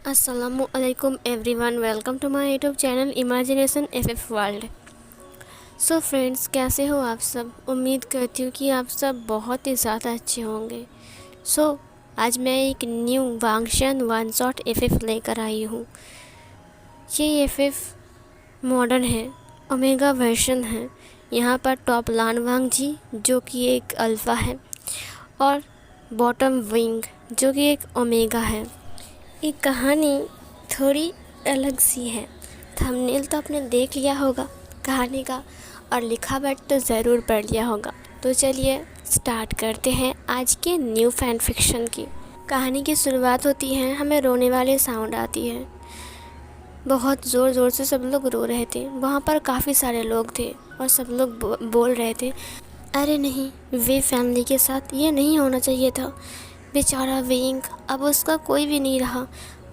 Assalamualaikum everyone, welcome to my YouTube channel Imagination FF World. So friends, कैसे हो आप सब। उम्मीद करती हूँ कि आप सब बहुत ही ज़्यादा अच्छे होंगे। आज मैं एक न्यू वांगशन वन शॉट एफएफ लेकर आई हूँ। ये एफएफ मॉडर्न है, ओमेगा वर्जन है। यहाँ पर टॉप लानवांग जी जो कि एक अल्फ़ा है और बॉटम विंग जो कि एक ओमेगा है। ये कहानी थोड़ी अलग सी है। थंबनेल तो आपने देख लिया होगा कहानी का और लिखावट तो ज़रूर पढ़ लिया होगा। तो चलिए स्टार्ट करते हैं आज के न्यू फैन फिक्शन की। कहानी की शुरुआत होती है, हमें रोने वाले साउंड आती है। बहुत ज़ोर ज़ोर से सब लोग रो रहे थे। वहाँ पर काफ़ी सारे लोग थे और सब लोग बोल रहे थे, अरे नहीं, वे फैमिली के साथ ये नहीं होना चाहिए था। बेचारा विंग, अब उसका कोई भी नहीं रहा।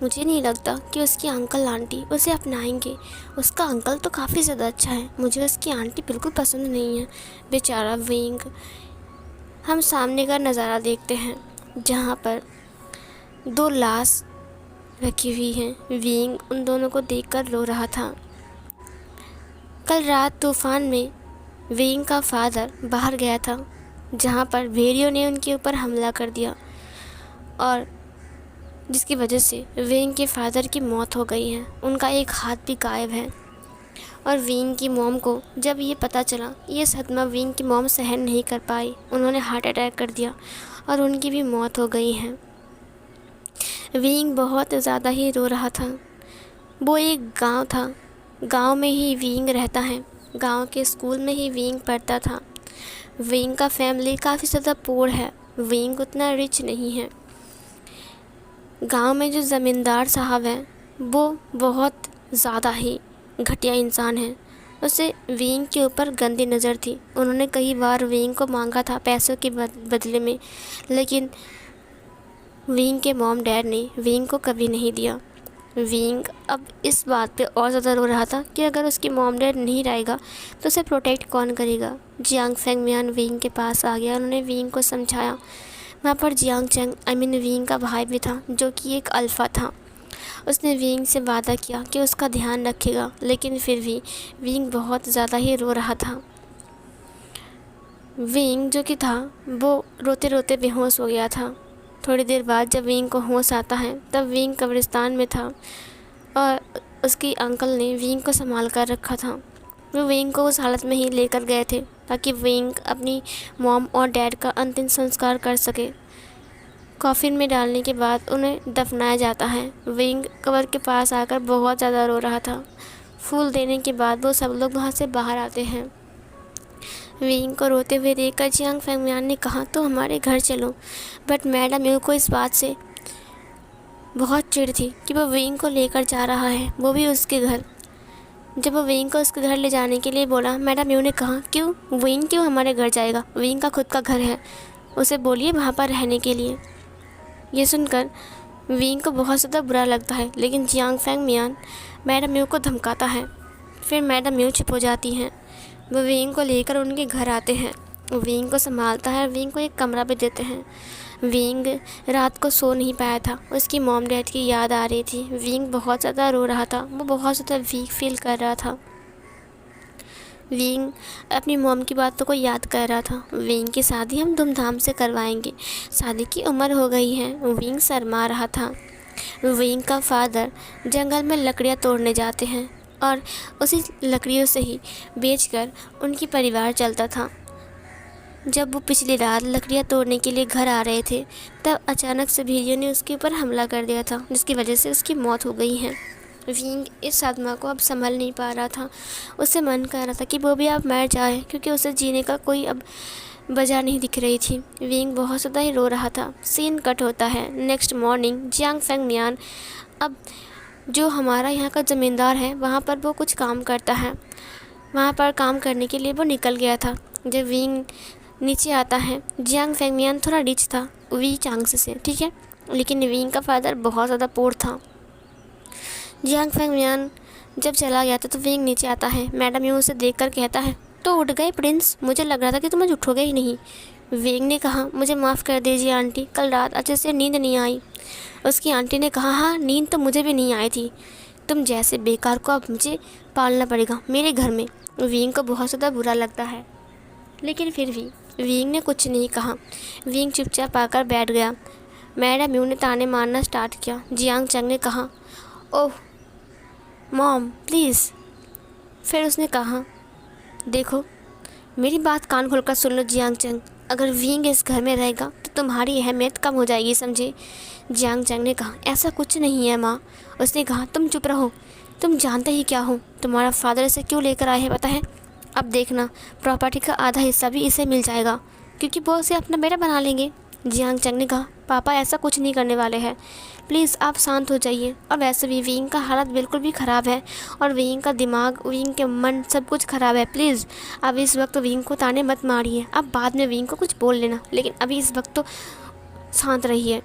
मुझे नहीं लगता कि उसकी अंकल आंटी उसे अपनाएंगे। उसका अंकल तो काफ़ी ज़्यादा अच्छा है, मुझे उसकी आंटी बिल्कुल पसंद नहीं है। बेचारा विंग। हम सामने का नज़ारा देखते हैं जहाँ पर दो लाश रखी हुई हैं। विंग उन दोनों को देखकर रो रहा था। कल रात तूफ़ान में विंग का फादर बाहर गया था जहाँ पर भेड़ियों ने उनके ऊपर हमला कर दिया और जिसकी वजह से विंग के फादर की मौत हो गई है। उनका एक हाथ भी गायब है। और विंग की मॉम को जब ये पता चला, ये सदमा विंग की मॉम सहन नहीं कर पाई। उन्होंने हार्ट अटैक कर दिया और उनकी भी मौत हो गई है। विंग बहुत ज़्यादा ही रो रहा था। वो एक गांव था, गांव में ही विंग रहता है। गांव के स्कूल में ही विंग पढ़ता था। विंग का फैमिली काफ़ी ज़्यादा पुअर है। विंग उतना रिच नहीं है। गांव में जो ज़मींदार साहब हैं वो बहुत ज़्यादा ही घटिया इंसान है। उसे विंग के ऊपर गंदी नज़र थी। उन्होंने कई बार विंग को मांगा था पैसों के बदले में, लेकिन विंग के मॉम डैड ने विंग को कभी नहीं दिया। विंग अब इस बात पे और ज़्यादा रो रहा था कि अगर उसकी मॉम डैड नहीं रहेगा तो उसे प्रोटेक्ट कौन करेगा। जियांग फेंगमियान विंग के पास आ गया। उन्होंने विंग को समझाया। वहाँ पर जियांग चेंग विंग का भाई भी था जो कि एक अल्फ़ा था। उसने विंग से वादा किया कि उसका ध्यान रखेगा, लेकिन फिर भी विंग बहुत ज़्यादा ही रो रहा था। विंग जो कि था वो रोते रोते बेहोश हो गया था। थोड़ी देर बाद जब विंग को होश आता है तब विंग कब्रिस्तान में था और उसकी अंकल ने विंग को संभाल कर रखा था। वो विंग को उस हालत में ही लेकर गए थे ताकि विंग अपनी मॉम और डैड का अंतिम संस्कार कर सके। कॉफिन में डालने के बाद उन्हें दफनाया जाता है। विंग कब्र के पास आकर बहुत ज़्यादा रो रहा था। फूल देने के बाद वो सब लोग वहाँ से बाहर आते हैं। विंग को रोते हुए देखकर जियांग फेंगमियान ने कहा, तो हमारे घर चलो। बट मैडम यू को इस बात से बहुत चिढ़ थी कि वो विंग को लेकर जा रहा है, वो भी उसके घर। जब वो विंग को उसके घर ले जाने के लिए बोला, मैडम यू ने कहा, क्यों, विंग क्यों हमारे घर जाएगा, विंग का खुद का घर है, उसे बोलिए वहाँ पर रहने के लिए। ये सुनकर विंग को बहुत ज़्यादा बुरा लगता है, लेकिन जियांग फेंगमियान मैडम यू को धमकाता है। फिर मैडम यू चुप हो जाती हैं। वो विंग को लेकर उनके घर आते हैं। विंग को संभालता है और विंग को एक कमरा भी देते हैं। विंग रात को सो नहीं पाया था। उसकी मॉम डैड की याद आ रही थी। विंग बहुत ज़्यादा रो रहा था। वो बहुत ज़्यादा वीक फील कर रहा था। विंग अपनी मॉम की बातों को याद कर रहा था। विंग की शादी हम धूमधाम से करवाएंगे, शादी की उम्र हो गई है। विंग शर्मा रहा था। विंग का फादर जंगल में लकड़ियाँ तोड़ने जाते हैं और उसी लकड़ियों से ही बेचकर उनकी परिवार चलता था। जब वो पिछली रात लकड़ियाँ तोड़ने के लिए घर आ रहे थे तब अचानक से भेड़ियों ने उसके ऊपर हमला कर दिया था, जिसकी वजह से उसकी मौत हो गई है। विंग इस सदमा को अब संभल नहीं पा रहा था। उससे मन कर रहा था कि वो भी अब मर जाए, क्योंकि उसे जीने का कोई अब वजह नहीं दिख रही थी। विंग बहुत ज़्यादा ही रो रहा था। सीन कट होता है नेक्स्ट मॉर्निंग। जियांग फेंगमियान अब जो हमारा यहाँ का ज़मींदार है वहाँ पर वो कुछ काम करता है। वहाँ पर काम करने के लिए वो निकल गया था। जब विंग नीचे आता है, जियांग फेंगमियान थोड़ा रिच था वी चांग्स से, ठीक है, लेकिन विंग का फादर बहुत ज़्यादा पुअर था। जियांग फेंगमियान जब चला गया था तो विंग नीचे आता है। मैडम यू उसे देखकर कहता है, तो उठ गए प्रिंस, मुझे लग रहा था कि तुम आज उठोगे ही नहीं। विंग ने कहा, मुझे माफ़ कर दीजिए आंटी, कल रात अच्छे से नींद नहीं आई। उसकी आंटी ने कहा, हाँ नींद तो मुझे भी नहीं आई थी, तुम जैसे बेकार को अब मुझे पालना पड़ेगा मेरे घर में। विंग को बहुत ज़्यादा बुरा लगता है, लेकिन फिर भी विंग ने कुछ नहीं कहा। विंग चुपचाप आकर बैठ गया। मैडम यू ने ताने मारना स्टार्ट किया। जियांग चंग ने कहा, ओह मॉम प्लीज़। फिर उसने कहा, देखो मेरी बात कान खोलकर सुन लो जियांग चंग, अगर विंग इस घर में रहेगा तो तुम्हारी अहमियत कम हो जाएगी, समझे। जियांग चंग ने कहा, ऐसा कुछ नहीं है माँ। उसने कहा, तुम चुप रहो, तुम जानते ही क्या हो, तुम्हारा फादर इसे क्यों लेकर आए हैं पता है। अब देखना प्रॉपर्टी का आधा हिस्सा भी इसे मिल जाएगा, क्योंकि वो उसे अपना बेटा बना लेंगे। जियांग चंग ने कहा, पापा ऐसा कुछ नहीं करने वाले हैं, प्लीज़ आप शांत हो जाइए। और वैसे भी विंग का हालत बिल्कुल भी ख़राब है, और विंग का दिमाग, विंग के मन सब कुछ ख़राब है। प्लीज़ अब इस वक्त विंग को ताने मत मारिए, अब बाद में विंग को कुछ बोल लेना, लेकिन अभी इस वक्त तो शांत रहिए।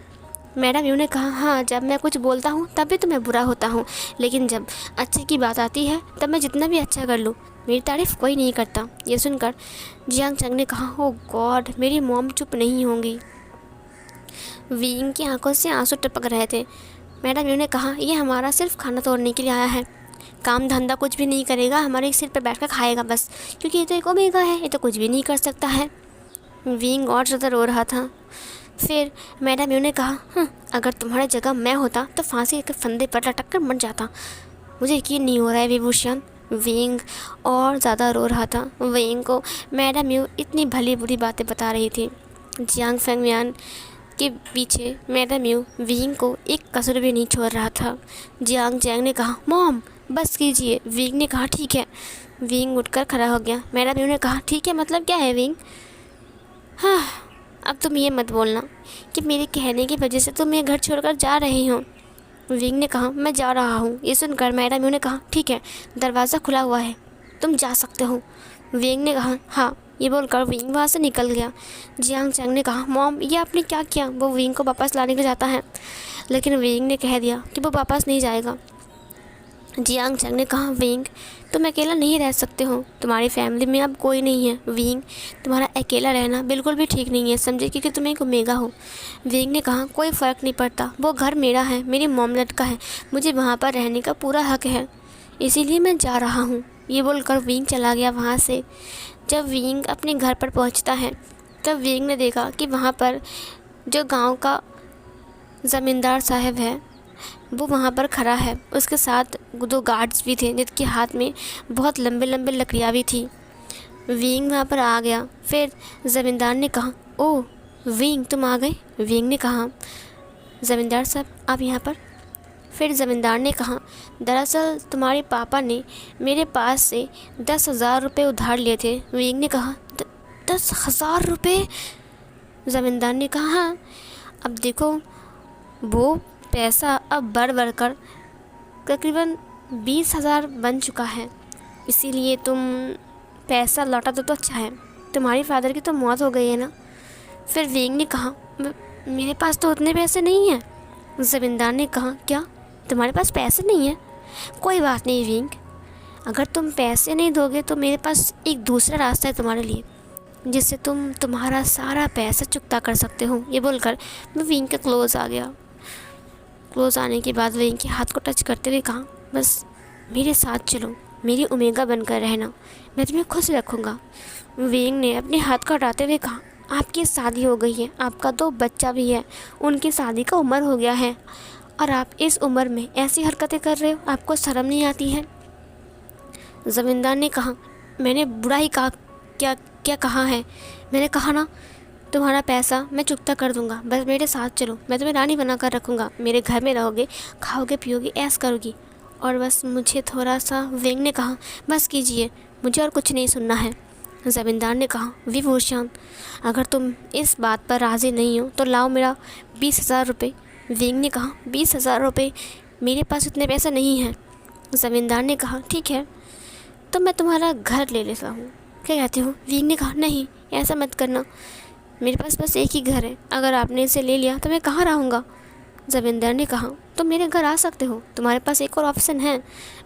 मैडम यू ने कहा, हाँ जब मैं कुछ बोलता हूँ तब भी तो मैं बुरा होता हूँ, लेकिन जब अच्छे की बात आती है तब मैं जितना भी अच्छा कर लूँ मेरी तारीफ़ कोई नहीं करता। ये सुनकर जियांग चंग ने कहा, ओ गॉड मेरी मॉम चुप नहीं होंगी। विंग की आंखों से आंसू टपक रहे थे। मैडम यू ने कहा, ये हमारा सिर्फ खाना तोड़ने के लिए आया है, काम धंधा कुछ भी नहीं करेगा, हमारे सिर पर बैठ कर खाएगा बस, क्योंकि ये तो एक ओमेगा है, ये तो कुछ भी नहीं कर सकता है। विंग और ज़्यादा रो रहा था। फिर मैडम यू ने कहा, अगर तुम्हारी जगह मैं होता तो फांसी के फंदे पर लटक कर मर जाता। मुझे यकीन नहीं हो रहा है विभूषण। विंग और ज़्यादा रो रहा था। विंग को मैडम यू इतनी भली बुरी बातें बता रही थी। जियांग फेंगमियान के पीछे मैडम यू विंग को एक कसर भी नहीं छोड़ रहा था। जियांग चैंग ने कहा, मॉम बस कीजिए। विंग ने कहा, ठीक है। विंग उठकर खड़ा हो गया। मैडम यू ने कहा, ठीक है मतलब क्या है विंग? हाँ अब तुम ये मत बोलना कि मेरे कहने की वजह से तुम ये घर छोड़कर जा रही हो। विंग ने कहा, मैं जा रहा हूँ। ये सुनकर मैडम यू ने कहा, ठीक है दरवाज़ा खुला हुआ है, तुम जा सकते हो। विंग ने कहा, हाँ। ये बोलकर विंग वहाँ से निकल गया। जियांग चंग ने कहा, मॉम ये आपने क्या किया? वो विंग को वापस लाने के जाता है, लेकिन विंग ने कह दिया कि वो वापस नहीं जाएगा। जियांग चंग ने कहा, विंग तुम अकेला नहीं रह सकते हो, तुम्हारी फैमिली में अब कोई नहीं है। विंग तुम्हारा अकेला रहना बिल्कुल भी ठीक नहीं है, समझे, क्योंकि तुम एक ओमेगा हो। विंग ने कहा, कोई फ़र्क नहीं पड़ता, वो घर मेरा है, मेरी मॉमलेट का है, मुझे वहाँ पर रहने का पूरा हक है, इसीलिए मैं जा रहा हूँ। ये बोलकर विंग चला गया वहाँ से। जब विंग अपने घर पर पहुँचता है तब विंग ने देखा कि वहाँ पर जो गाँव का ज़मींदार साहब है वो वहाँ पर खड़ा है। उसके साथ 2 गार्ड्स भी थे जिनके हाथ में बहुत लंबे लंबे लकड़ियाँ भी थी। विंग वहाँ पर आ गया। फिर ज़मींदार ने कहा, ओह विंग तुम आ गए। विंग ने कहा, ज़मींदार साहब आप यहाँ पर। फिर ज़मींदार ने कहा, दरअसल तुम्हारे पापा ने मेरे पास से 10,000 रुपये उधार लिए थे। विंग ने कहा, 10,000 रुपये? ज़मींदार ने कहा, हाँ। अब देखो वो पैसा अब बढ़ कर तकरीबन 20,000 बन चुका है, इसीलिए तुम पैसा लौटा दो तो अच्छा है, तुम्हारी फादर की तो मौत हो गई है ना। फिर विंग ने कहा, मेरे पास तो उतने पैसे नहीं हैं। ज़मींदार ने कहा, क्या तुम्हारे पास पैसे नहीं हैं? कोई बात नहीं विंग, अगर तुम पैसे नहीं दोगे तो मेरे पास एक दूसरा रास्ता है तुम्हारे लिए, जिससे तुम तुम्हारा सारा पैसा चुकता कर सकते हो। ये बोलकर मैं विंग के क्लोज़ आ गया। क्लोज़ आने के बाद विंग के हाथ को टच करते हुए कहा, बस मेरे साथ चलो, मेरी ओमेगा बनकर रहना, मैं तुम्हें खुश रखूँगा। विंग ने अपने हाथ को हटाते हुए कहा, आपकी शादी हो गई है, आपका 2 बच्चा भी है, उनकी शादी का उम्र हो गया है, और आप इस उम्र में ऐसी हरकतें कर रहे हो, आपको शर्म नहीं आती है? ज़मींदार ने कहा, मैंने बुरा ही कहा? क्या कहा है? मैंने कहा ना तुम्हारा पैसा मैं चुकता कर दूंगा, बस मेरे साथ चलो, मैं तुम्हें रानी बना कर रखूँगा, मेरे घर में रहोगे, खाओगे पियोगे, ऐश करोगी, और बस मुझे थोड़ा सा। विंग ने कहा, बस कीजिए, मुझे और कुछ नहीं सुनना है। ज़मींदार ने कहा, विभूषण अगर तुम इस बात पर राज़ी नहीं हो तो लाओ मेरा 20,000 रुपये। विंग ने कहा, 20,000 रुपये? मेरे पास उतने पैसा नहीं है। ज़मींदार ने कहा, ठीक है तो मैं तुम्हारा घर ले लेता हूँ, क्या कहते हो? विंग ने कहा, नहीं ऐसा मत करना, मेरे पास बस एक ही घर है, अगर आपने इसे ले लिया तो मैं कहाँ रहूँगा? ज़मींदार ने कहा, तुम मेरे घर आ सकते हो, तुम्हारे पास एक और ऑप्शन है।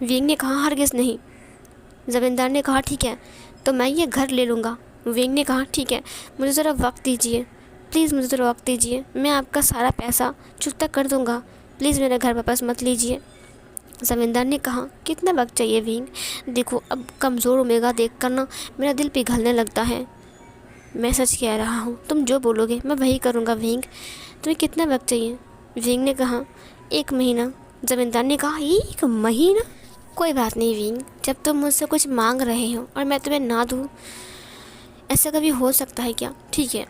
विंग ने कहा, हरगिज़ नहीं। ज़मींदार ने कहा, ठीक है तो मैं ये घर ले लूँगा। विंग ने कहा, ठीक है मुझे ज़रा वक्त दीजिए। प्लीज़ मुझे तो रोक दीजिए, मैं आपका सारा पैसा चुकता कर दूँगा, प्लीज़ मेरा घर वापस मत लीजिए। ज़मींदार ने कहा, कितना वक्त चाहिए विंग? देखो अब कमज़ोर ओमेगा देख कर ना मेरा दिल पिघलने लगता है। मैं सच कह रहा हूँ, तुम जो बोलोगे मैं वही करूँगा विंग। तुम्हें कितना वक्त चाहिए? विंग ने कहा, 1 महीना। ज़मींदार ने कहा, 1 महीना? कोई बात नहीं विंग, जब तुम मुझसे कुछ मांग रहे हो और मैं तुम्हें ना दूँ, ऐसा कभी हो सकता है क्या? ठीक है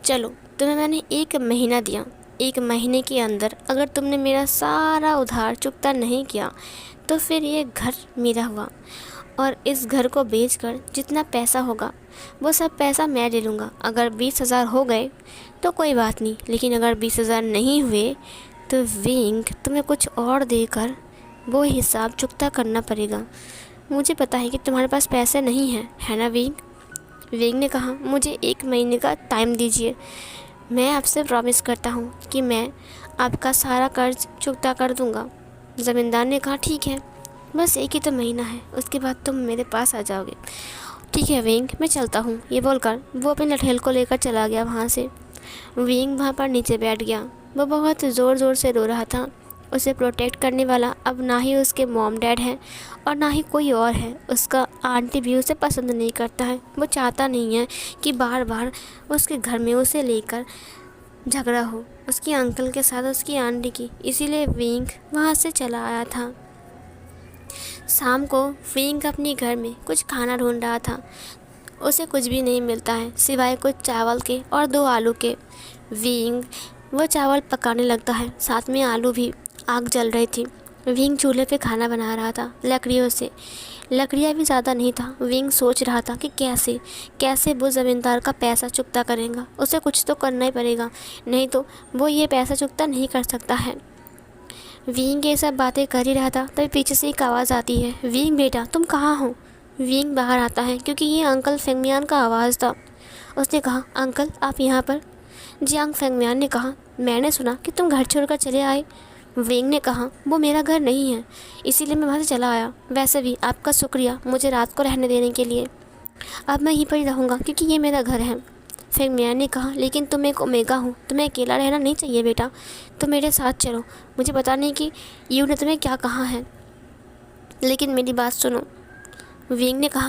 चलो, तुम्हें मैंने 1 महीना दिया। 1 महीने के अंदर अगर तुमने मेरा सारा उधार चुकता नहीं किया तो फिर ये घर मेरा हुआ, और इस घर को बेचकर जितना पैसा होगा वो सब पैसा मैं ले लूँगा। अगर 20,000 हो गए तो कोई बात नहीं, लेकिन अगर 20,000 नहीं हुए तो विंग तुम्हें कुछ और देकर वो हिसाब चुकता करना पड़ेगा। मुझे पता है कि तुम्हारे पास पैसे नहीं हैं, है ना विंग? विंग ने कहा, मुझे 1 महीने का टाइम दीजिए, मैं आपसे प्रॉमिस करता हूँ कि मैं आपका सारा कर्ज चुकता कर दूँगा। ज़मींदार ने कहा, ठीक है, बस 1 ही तो महीना है, उसके बाद तुम मेरे पास आ जाओगे। ठीक है विंग, मैं चलता हूँ। ये बोलकर वो अपने लठेल को लेकर चला गया वहाँ से। विंग वहाँ पर नीचे बैठ गया। वो बहुत ज़ोर ज़ोर से रो रहा था। उसे प्रोटेक्ट करने वाला अब ना ही उसके मॉम डैड हैं और ना ही कोई और है। उसका आंटी भी उसे पसंद नहीं करता है। वो चाहता नहीं है कि बार बार उसके घर में उसे लेकर झगड़ा हो, उसकी अंकल के साथ उसकी आंटी की। इसीलिए विंग वहाँ से चला आया था। शाम को विंग अपने घर में कुछ खाना ढूंढ रहा था। उसे कुछ भी नहीं मिलता है सिवाय कुछ चावल के और 2 आलू के। विंग वो चावल पकाने लगता है, साथ में आलू भी। आग जल रही थी। विंग चूल्हे पे खाना बना रहा था लकड़ियों से। लकड़ियाँ भी ज़्यादा नहीं था। विंग सोच रहा था कि कैसे कैसे वो ज़मींदार का पैसा चुकता करेगा। उसे कुछ तो करना ही पड़ेगा, नहीं तो वो ये पैसा चुकता नहीं कर सकता है। विंग ये सब बातें कर ही रहा था तभी पीछे से एक आवाज़ आती है, विंग बेटा तुम कहाँ हो? विंग बाहर आता है क्योंकि ये अंकल फेंगमियान का आवाज़ था। उसने कहा, अंकल आप यहाँ पर? जियांग फेंगमियान ने कहा, मैंने सुना कि तुम घर छोड़कर चले आए। विंग ने कहा, वो मेरा घर नहीं है, इसीलिए मैं वहाँ से चला आया। वैसे भी आपका शुक्रिया मुझे रात को रहने देने के लिए। अब मैं यहीं पर ही रहूँगा क्योंकि ये मेरा घर है। फेंगमियान ने कहा, लेकिन तुम एक ओमेगा हो, तुम्हें अकेला रहना नहीं चाहिए बेटा, तुम मेरे साथ चलो। मुझे पता नहीं कि यू ने तुम्हें क्या कहा है, लेकिन मेरी बात सुनो। विंग ने कहा,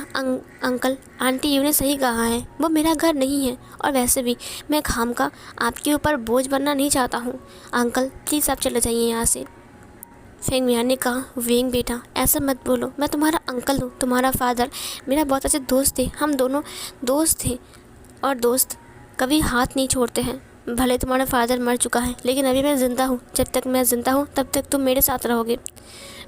अंकल आंटी यू ने सही कहा है, वो मेरा घर नहीं है, और वैसे भी मैं खामका आपके ऊपर बोझ बनना नहीं चाहता हूँ। अंकल प्लीज़ आप चले जाइए यहाँ से। फेंगमियान ने कहा, विंग बेटा ऐसा मत बोलो, मैं तुम्हारा अंकल हूँ, तुम्हारा फादर मेरा बहुत अच्छे दोस्त थे, हम दोनों दोस्त थे, और दोस्त कभी हाथ नहीं छोड़ते हैं। भले तुम्हारा फादर मर चुका है, लेकिन अभी मैं ज़िंदा हूँ, जब तक मैं ज़िंदा हूँ तब तक तुम मेरे साथ रहोगे।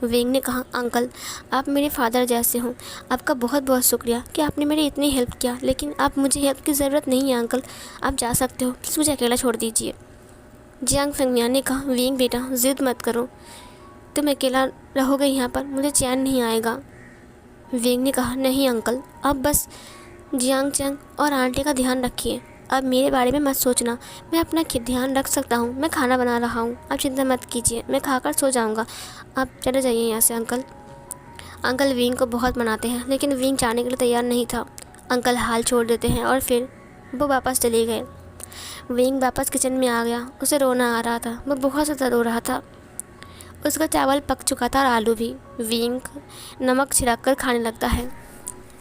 विंग ने कहा, अंकल आप मेरे फादर जैसे हो, आपका बहुत बहुत शुक्रिया कि आपने मेरी इतनी हेल्प किया, लेकिन अब मुझे हेल्प की ज़रूरत नहीं है अंकल, आप जा सकते हो, प्लीज़ मुझे अकेला छोड़ दीजिए। जियांग फेंगमियान ने कहा, विंग बेटा ज़िद मत करो, तुम अकेला रहोगे यहाँ पर, मुझे चैन नहीं आएगा। विंग ने कहा, नहीं अंकल, अब बस जियांग चैंग और आंटी का ध्यान रखिए, अब मेरे बारे में मत सोचना, मैं अपना ध्यान रख सकता हूँ, मैं खाना बना रहा हूँ, आप चिंता मत कीजिए, मैं खाकर सो जाऊँगा, आप चले जाइए यहाँ से अंकल। अंकल विंग को बहुत मनाते हैं, लेकिन विंग जाने के लिए तैयार नहीं था। अंकल हाल छोड़ देते हैं और फिर वो वापस चले गए। विंग वापस किचन में आ गया, उसे रोना आ रहा था, वो बहुत ज़्यादा रो रहा था। उसका चावल पक चुका था और आलू भी। विंग नमक छिड़क कर खाने लगता है।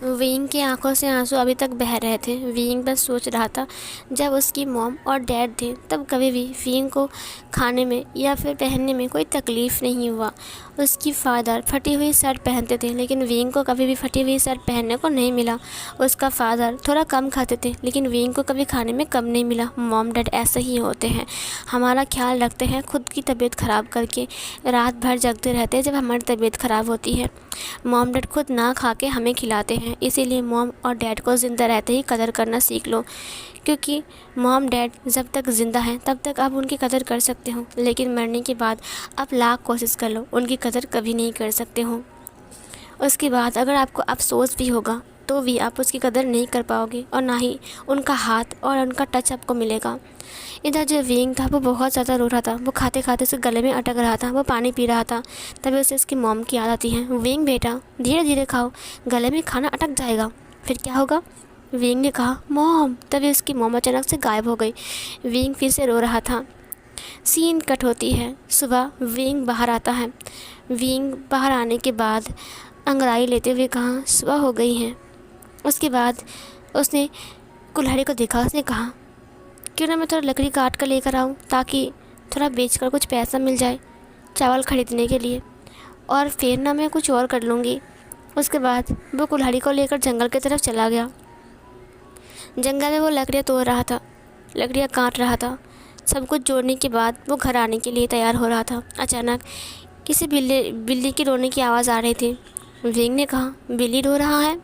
विंग की आंखों से आंसू अभी तक बह रहे थे। विंग बस सोच रहा था, जब उसकी मॉम और डैड थे तब कभी भी विंग को खाने में या फिर पहनने में कोई तकलीफ़ नहीं हुआ। उसकी फादर फटी हुई शर्ट पहनते थे, लेकिन विंग को कभी भी फटी हुई शर्ट पहनने को नहीं मिला। उसका फादर थोड़ा कम खाते थे, लेकिन विंग को कभी खाने में कम नहीं मिला। मॉम डैड ऐसे ही होते हैं, हमारा ख्याल रखते हैं खुद की तबीयत ख़राब करके, रात भर जगते रहते हैं जब हमारी तबीयत ख़राब होती है। मॉम डैड खुद ना खा के हमें खिलाते हैं, इसीलिए मॉम और डैड को ज़िंदा रहते ही कदर करना सीख लो, क्योंकि मॉम डैड जब तक ज़िंदा हैं तब तक आप उनकी कदर कर सकते हो, लेकिन मरने के बाद आप लाख कोशिश कर लो, उनकी कदर कभी नहीं कर सकते हो। उसके बाद अगर आपको अफसोस भी होगा तो भी आप उसकी कदर नहीं कर पाओगे, और ना ही उनका हाथ और उनका टच आपको मिलेगा। इधर जो विंग था वो बहुत ज़्यादा रो रहा था, वो खाते खाते उसके गले में अटक रहा था, वो पानी पी रहा था। तभी उसे उसकी मॉम की याद आती है, विंग बेटा धीरे धीरे खाओ, गले में खाना अटक जाएगा, फिर क्या होगा? विंग ने कहा मॉम। तभी उसकी मॉम अचानक से गायब हो गई। विंग फिर से रो रहा था। सीन कट होती है। सुबह विंग बाहर आता है। विंग बाहर आने के बाद अंगड़ाई लेते हुए कहा सुबह हो गई है। उसके बाद उसने कुल्हाड़ी को देखा। उसने कहा क्यों ना मैं थोड़ा लकड़ी काट कर लेकर आऊँ, ताकि थोड़ा बेचकर कुछ पैसा मिल जाए चावल ख़रीदने के लिए, और फिर ना मैं कुछ और कर लूँगी। उसके बाद वो कुल्हाड़ी को लेकर जंगल की तरफ चला गया। जंगल में वो लकड़ियाँ तोड़ रहा था, लकड़ियाँ काट रहा था। सब कुछ जोड़ने के बाद वो घर आने के लिए तैयार हो रहा था। अचानक किसी बिल्ली की रोने की आवाज़ आ रही थी। विंग ने कहा बिल्ली रो रहा है।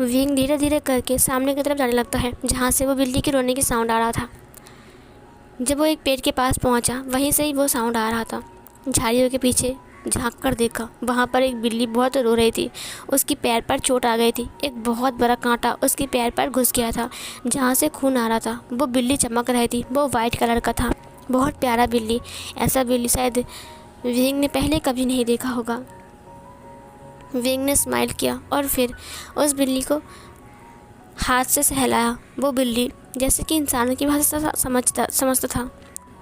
विंग धीरे धीरे करके सामने की तरफ जाने लगता है, जहाँ से वो बिल्ली की रोने की साउंड आ रहा था। जब वो एक पेड़ के पास पहुँचा, वहीं से ही वो साउंड आ रहा था। झाड़ियों के पीछे झांक कर देखा, वहाँ पर एक बिल्ली बहुत रो रही थी। उसकी पैर पर चोट आ गई थी। एक बहुत बड़ा कांटा उसके पैर पर घुस गया था, जहाँ से खून आ रहा था। वो बिल्ली चमक रही थी। वो वाइट कलर का था, बहुत प्यारा बिल्ली। ऐसा बिल्ली शायद विंग ने पहले कभी नहीं देखा होगा। विंग ने स्माइल किया और फिर उस बिल्ली को हाथ से सहलाया। वो बिल्ली जैसे कि इंसानों की भाषा समझता था,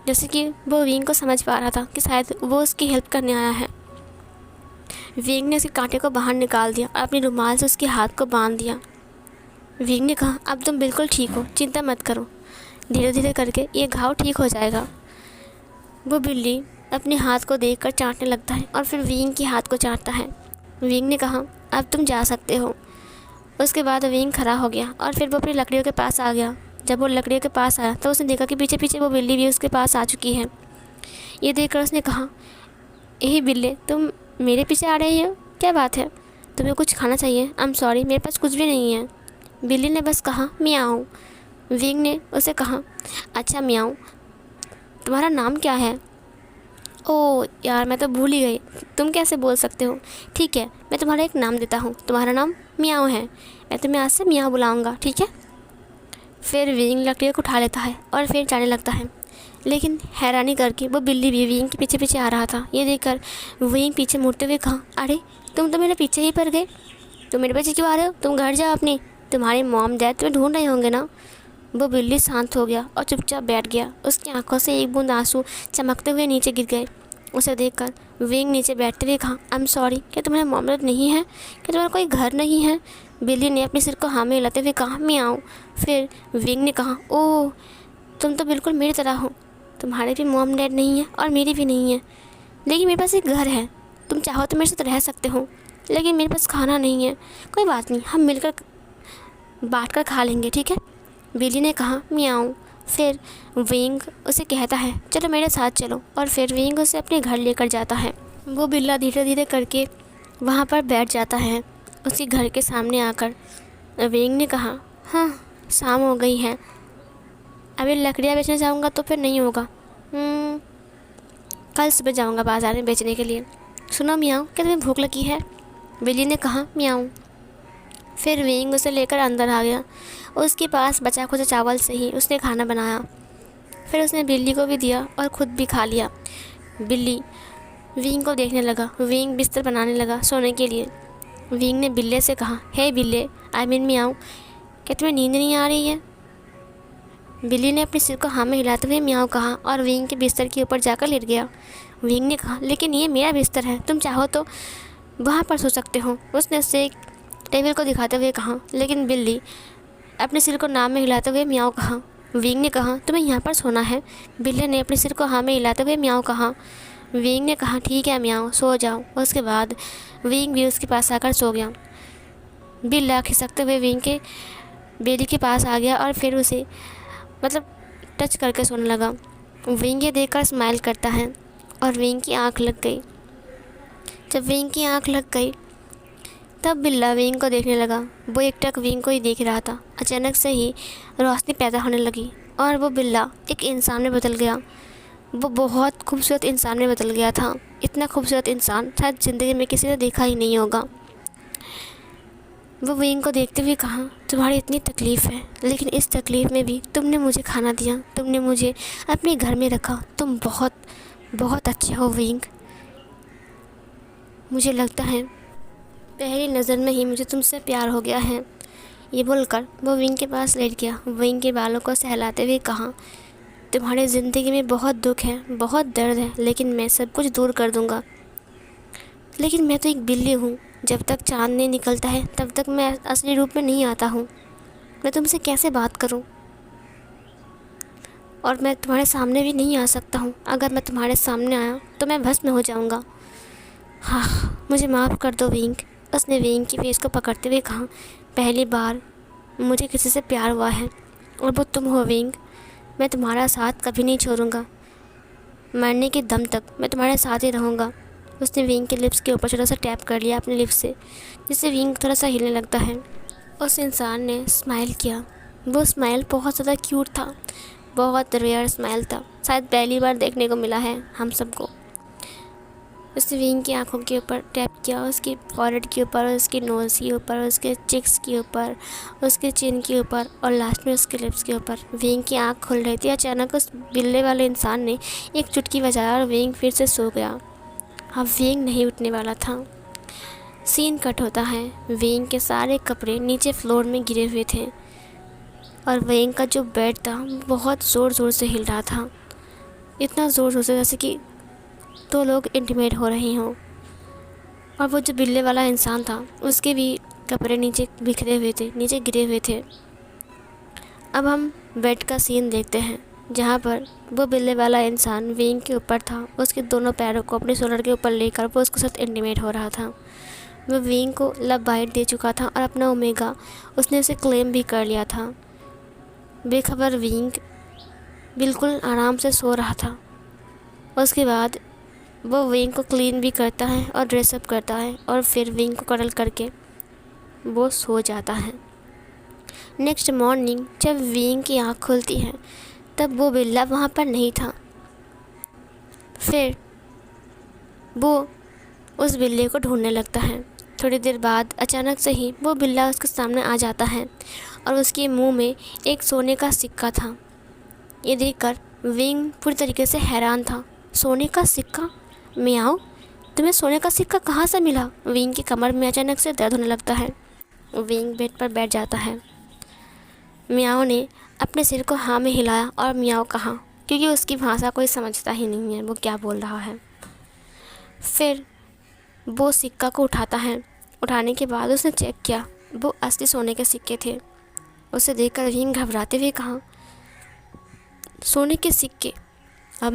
जैसे कि वो विंग को समझ पा रहा था कि शायद वो उसकी हेल्प करने आया है। विंग ने उसके कांटे को बाहर निकाल दिया और अपनी रुमाल से उसके हाथ को बांध दिया। विंग ने कहा अब तुम बिल्कुल ठीक हो, चिंता मत करो, धीरे धीरे करके ये घाव ठीक हो जाएगा। वो बिल्ली अपने हाथ को देखकर चाटने लगता है और फिर विंग के हाथ को चाटता है। विंग ने कहा अब तुम जा सकते हो। उसके बाद विंग खड़ा हो गया और फिर वो अपनी लकड़ियों के पास आ गया। जब वो लकड़ियों के पास आया तो उसने देखा कि पीछे पीछे वो बिल्ली भी उसके पास आ चुकी है। ये देखकर उसने कहा यही बिल्ली, तुम मेरे पीछे आ रही हो, क्या बात है? तुम्हें कुछ खाना चाहिए? आई एम सॉरी, मेरे पास कुछ भी नहीं है। बिल्ली ने बस कहा मियाऊँ। विंग ने उसे कहा अच्छा मियाऊँ, तुम्हारा नाम क्या है? ओह यार, मैं तो भूल ही गई, तुम कैसे बोल सकते हो? ठीक है, मैं तुम्हारा एक नाम देता हूँ, तुम्हारा नाम मियाऊँ है। मैं तुम्हें आज से मियाऊँ बुलाऊँगा, ठीक है? फिर विंग लकड़ियों को उठा लेता है और फिर जाने लगता है। लेकिन हैरानी करके वो बिल्ली भी विंग के पीछे पीछे आ रहा था। ये देखकर विंग पीछे मुड़ते हुए कहा अरे तुम तो मेरे पीछे ही पड़ गए, तुम मेरे पीछे क्यों आ रहे हो? तुम घर जाओ अपनी, तुम्हारे मॉम डैड तुम्हें ढूंढ रहे होंगे ना। वो बिल्ली शांत हो गया और चुपचाप बैठ गया। उसकी आंखों से एक बूंद आंसू चमकते हुए नीचे गिर गए। उसे देखकर विंग नीचे बैठते हुए कहा आई एम सॉरी, क्या तुम्हारे मॉम डैड नहीं है? क्या तुम्हारा कोई घर नहीं है? बिल्ली ने अपने सिर को हाँ में हिलाते हुए कहा मैं आऊँ। फिर विंग ने कहा ओह, तुम तो बिल्कुल मेरी तरह हो, तुम्हारे भी मॉम डैड नहीं है और मेरी भी नहीं है, लेकिन मेरे पास एक घर है, तुम चाहो तो मेरे साथ रह सकते हो, लेकिन मेरे पास खाना नहीं है। कोई बात नहीं, हम मिलकर बांट कर खा लेंगे, ठीक है? बिल्ली ने कहा मियाऊँ। फिर विंग उसे कहता है चलो मेरे साथ चलो, और फिर विंग उसे अपने घर लेकर जाता है। वो बिल्ला धीरे धीरे करके वहाँ पर बैठ जाता है उसके घर के सामने आकर। विंग ने कहा हाँ शाम हो गई है, अभी लकड़ियाँ बेचने जाऊँगा तो फिर नहीं होगा, कल सुबह जाऊँगा बाज़ार में बेचने के लिए। सुनो मियाऊँ, क्या तुम्हें भूख लगी है? बिल्ली ने कहा मियाऊँ। फिर विंग उसे लेकर अंदर आ गया। उसके पास बचा खुचा चावल से ही उसने खाना बनाया। फिर उसने बिल्ली को भी दिया और ख़ुद भी खा लिया। बिल्ली विंग को देखने लगा। विंग बिस्तर बनाने लगा सोने के लिए। विंग ने बिल्ले से कहा हे बिल्ले, आई मीन मियाऊँ, क्या तुम्हें नींद नहीं आ रही है? बिल्ली ने अपने सिर को हाँ में हिलाते हुए मियाऊँ कहा और विंग के बिस्तर के ऊपर जाकर लेट गया। विंग ने कहा लेकिन ये मेरा बिस्तर है, तुम चाहो तो वहाँ पर सो सकते हो। उसने उससे एक टेबल को दिखाते हुए कहा। लेकिन बिल्ली अपने सिर को नाम में हिलाते हुए मियाऊँ कहा। विंग ने कहा तुम्हें यहाँ पर सोना है? बिल्ली ने अपने सिर को हाँ में हिलाते हुए मियाऊँ कहा। विंग ने कहा ठीक है मियाऊँ, सो जाओ। उसके बाद विंग भी उसके पास आकर सो गया। बिल्ला खिसकते हुए विंग के बेली के पास आ गया और फिर उसे टच करके सोने लगा। विंग ये देखकर स्माइल करता है और विंग की आंख लग गई। जब विंग की आंख लग गई तब बिल्ला विंग को देखने लगा। वो एकटक विंग को ही देख रहा था। अचानक से ही रोशनी पैदा होने लगी और वो बिल्ला एक इंसान में बदल गया। वो बहुत खूबसूरत इंसान में बदल गया था। इतना खूबसूरत इंसान शायद ज़िंदगी में किसी ने देखा ही नहीं होगा। वो विंग को देखते हुए कहा तुम्हारी इतनी तकलीफ़ है, लेकिन इस तकलीफ़ में भी तुमने मुझे खाना दिया, तुमने मुझे अपने घर में रखा, तुम बहुत बहुत अच्छे हो विंग। मुझे लगता है पहली नज़र में ही मुझे तुमसे प्यार हो गया है। ये बोलकर वो विंग के पास लेट गया। विंग के बालों को सहलाते हुए कहा, तुम्हारी ज़िंदगी में बहुत दुख है, बहुत दर्द है, लेकिन मैं सब कुछ दूर कर दूँगा। लेकिन मैं तो एक बिल्ली हूँ, जब तक चाँद नहीं निकलता है तब तक मैं असली रूप में नहीं आता हूँ। मैं तुमसे कैसे बात करूँ, और मैं तुम्हारे सामने भी नहीं आ सकता हूँ। अगर मैं तुम्हारे सामने आया तो मैं भस्म हो जाऊँगा। हाँ, मुझे माफ़ कर दो विंग। उसने विंग की फेस को पकड़ते हुए कहा, पहली बार मुझे किसी से प्यार हुआ है और वो तुम हो विंग। मैं तुम्हारा साथ कभी नहीं छोड़ूंगा, मरने के दम तक मैं तुम्हारे साथ ही रहूँगा। उसने विंग के लिप्स के ऊपर छोटा सा टैप कर लिया अपने लिप्स से, जिससे विंग थोड़ा सा हिलने लगता है। उस इंसान ने स्माइल किया। वो स्माइल बहुत ज़्यादा क्यूट था, बहुत रेयर स्माइल था, शायद पहली बार देखने को मिला है हम सबको। उसने विंग की आंखों के ऊपर टैप किया, उसकी फॉरहेड के ऊपर, उसकी नोज़ के ऊपर, उसके चिक्स के ऊपर, उसके चिन के ऊपर और लास्ट में उसके लिप्स के ऊपर। विंग की आंख खुल रही थी। अचानक उस बिल्ले वाले इंसान ने एक चुटकी बजाया और विंग फिर से सो गया। अब विंग नहीं उठने वाला था। सीन कट होता है। विंग के सारे कपड़े नीचे फ्लोर में गिरे हुए थे और विंग का जो बेड था बहुत ज़ोर ज़ोर से हिल रहा था, इतना ज़ोर ज़ोर से जैसे कि दो लोग इंटीमेट हो रहे हों। और वो जो बिल्ले वाला इंसान था उसके भी कपड़े नीचे बिखरे हुए थे, नीचे गिरे हुए थे। अब हम बेड का सीन देखते हैं जहाँ पर वो बिल्ले वाला इंसान विंग के ऊपर था। उसके दोनों पैरों को अपने शोल्डर के ऊपर लेकर वो उसके साथ इंटीमेट हो रहा था। वो विंग को लव बाइट दे चुका था और अपना ओमेगा उसने उसे क्लेम भी कर लिया था। बेखबर विंग बिल्कुल आराम से सो रहा था। उसके बाद वो विंग को क्लीन भी करता है और ड्रेसअप करता है और फिर विंग को कडल करके वो सो जाता है। नेक्स्ट मॉर्निंग जब विंग की आँख खुलती है तब वो बिल्ला वहाँ पर नहीं था। फिर वो उस बिल्ले को ढूंढने लगता है। थोड़ी देर बाद अचानक से ही वो बिल्ला उसके सामने आ जाता है और उसके मुंह में एक सोने का सिक्का था। ये देखकर विंग पूरी तरीके से हैरान था। सोने का सिक्का? मियाओ, तुम्हें सोने का सिक्का कहाँ से मिला? विंग की कमर में अचानक से दर्द होने लगता है। विंग बेड पर बैठ जाता है। मियाओ ने अपने सिर को हाँ में हिलाया और मियाओ कहा, क्योंकि उसकी भाषा कोई समझता ही नहीं है वो क्या बोल रहा है। फिर वो सिक्का को उठाता है। उठाने के बाद उसने चेक किया, वो असली सोने के सिक्के थे। उसे देखकर विंग घबराते हुए कहा, सोने के सिक्के? अब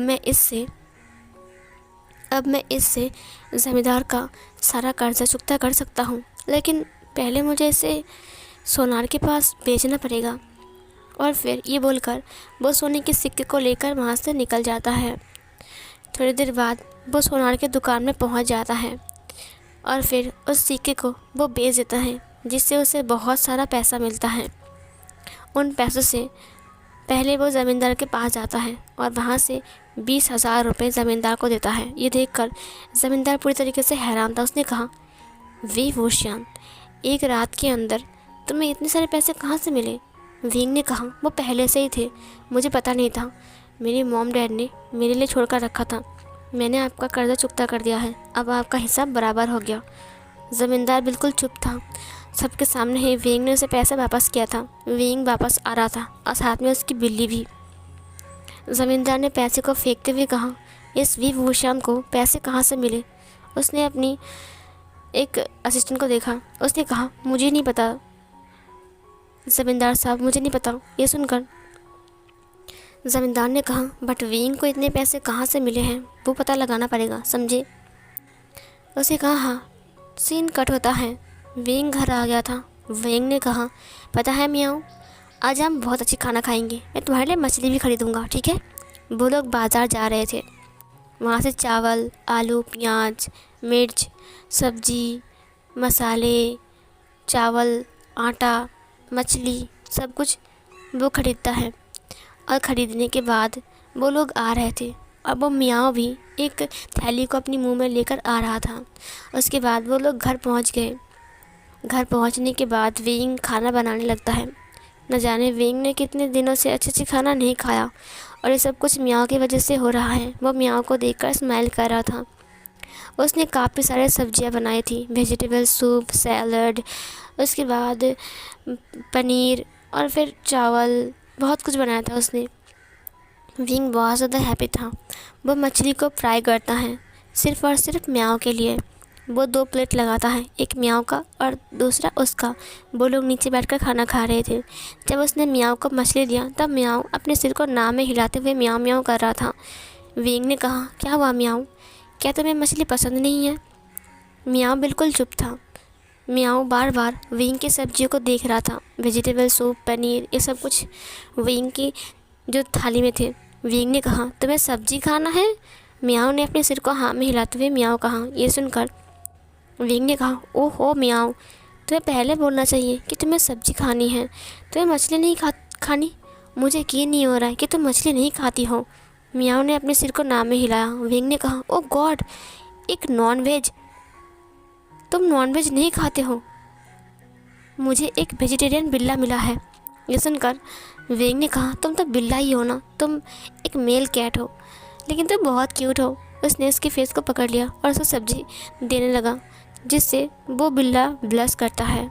मैं इससे ज़मींदार का सारा कर्जा चुकता कर सकता हूँ, लेकिन पहले मुझे इसे सोनार के पास बेचना पड़ेगा। और फिर ये बोलकर वो सोने के सिक्के को लेकर वहाँ से निकल जाता है। थोड़ी देर बाद वो सोनार के दुकान में पहुँच जाता है और फिर उस सिक्के को वो बेच देता है, जिससे उसे बहुत सारा पैसा मिलता है। उन पैसों से पहले वो ज़मींदार के पास जाता है और वहाँ से 20,000 रुपये ज़मींदार को देता है। ये देखकर ज़मींदार पूरी तरीके से हैरान था। उसने कहा, वी वोशियान, एक रात के अंदर तुम्हें इतने सारे पैसे कहाँ से मिले? विंग ने कहा, वो पहले से ही थे, मुझे पता नहीं था, मेरे मॉम डैड ने मेरे लिए छोड़ कर रखा था। मैंने आपका कर्जा चुकता कर दिया है, अब आपका हिसाब बराबर हो गया। ज़मींदार बिल्कुल चुप था। सबके सामने ही विंग ने उसे पैसा वापस किया था। विंग वापस आ रहा था और साथ में उसकी बिल्ली भी। ज़मींदार ने पैसे को फेंकते हुए कहा, इस वी वोशियान को पैसे कहाँ से मिले? उसने अपनी एक असिस्टेंट को देखा। उसने कहा, मुझे नहीं पता ज़मींदार साहब, मुझे नहीं पता। ये सुनकर ज़मींदार ने कहा, बट विंग को इतने पैसे कहाँ से मिले हैं वो पता लगाना पड़ेगा, समझे? उसे कहा, हाँ। सीन कट होता है। विंग घर आ गया था। विंग ने कहा, पता है मियाओ, आज हम बहुत अच्छी खाना खाएंगे, मैं तुम्हारे लिए मछली भी खरीदूँगा, ठीक है? वो लोग बाज़ार जा रहे थे। वहाँ से चावल, आलू, प्याज, मिर्च, सब्जी, मसाले, चावल, आटा, मछली, सब कुछ वो ख़रीदता है। और ख़रीदने के बाद वो लोग आ रहे थे और वो मियाओ भी एक थैली को अपनी मुंह में लेकर आ रहा था। उसके बाद वो लोग घर पहुंच गए। घर पहुंचने के बाद विंग खाना बनाने लगता है। न जाने विंग ने कितने दिनों से अच्छे खाना नहीं खाया और ये सब कुछ मियाओ की वजह से हो रहा है। वो मियाओ को देखकर स्माइल कर रहा था। उसने काफ़ी सारे सब्जियां बनाई थी, वेजिटेबल सूप, सैलड, उसके बाद पनीर और फिर चावल, बहुत कुछ बनाया था उसने। विंग बहुत ज़्यादा हैप्पी था। वो मछली को फ्राई करता है सिर्फ़ और सिर्फ म्याओं के लिए। वो 2 प्लेट लगाता है, एक म्याओं का और दूसरा उसका। वो लोग नीचे बैठकर खाना खा रहे थे। जब उसने म्याओं को मछली दिया तब म्याओं अपने सिर को नाव में हिलाते हुए म्याऊं म्याऊं कर रहा था। विंग ने कहा, क्या हुआ म्याऊं, क्या तुम्हें मछली पसंद नहीं है? म्याऊं बिल्कुल चुप था। म्याऊं बार बार विंग की सब्जियों को देख रहा था, वेजिटेबल सूप, पनीर, ये सब कुछ विंग की जो थाली में थे। विंग ने कहा, तुम्हें सब्जी खाना है? म्याऊं ने अपने सिर को हाँ में हिलाते हुए म्याऊं कहा। ये सुनकर विंग ने कहा, ओहो म्याऊं, तुम्हें पहले बोलना चाहिए कि तुम्हें सब्जी खानी है, तुम्हें मछली नहीं खानी। मुझे यकीन नहीं हो रहा है कि तुम मछली नहीं खाती हो। म्याऊं ने अपने सिर को नाम में हिलाया। विंग ने कहा, ओ गॉड, एक नॉन-वेज, तुम नॉन-वेज नहीं खाते हो? मुझे एक वेजिटेरियन बिल्ला मिला है। ये सुनकर विंग ने कहा, तुम तो बिल्ला ही हो ना, तुम एक मेल कैट हो, लेकिन तुम बहुत क्यूट हो। उसने उसके फेस को पकड़ लिया और उसको सब्जी देने लगा, जिससे वो बिल्ला ब्लश करता है।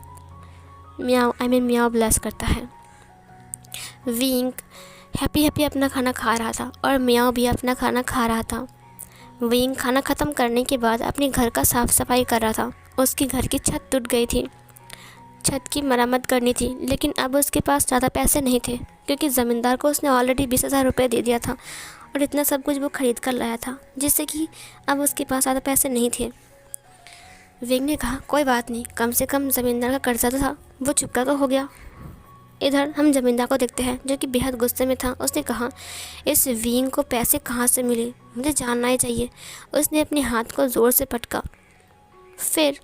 म्याऊ ब्लश करता है। विंग हैप्पी हैप्पी अपना खाना खा रहा था और म्याऊ भी अपना खाना खा रहा था। विंग खाना ख़त्म करने के बाद अपने घर का साफ़ सफाई कर रहा था। उसके घर की छत टूट गई थी, छत की मरम्मत करनी थी, लेकिन अब उसके पास ज़्यादा पैसे नहीं थे, क्योंकि ज़मींदार को उसने ऑलरेडी 20,000 रुपये दे दिया था और इतना सब कुछ वो ख़रीद कर लाया था, जिससे कि अब उसके पास ज़्यादा पैसे नहीं थे। विंग ने कहा, कोई बात नहीं, कम से कम ज़मींदार का कर्जा तो था, वो चुकता तो हो गया। इधर हम ज़मींदार को देखते हैं, जो कि बेहद गुस्से में था। उसने कहा, इस विंग को पैसे कहाँ से मिले, मुझे जानना ही चाहिए। उसने अपने हाथ को ज़ोर से पटका। फिर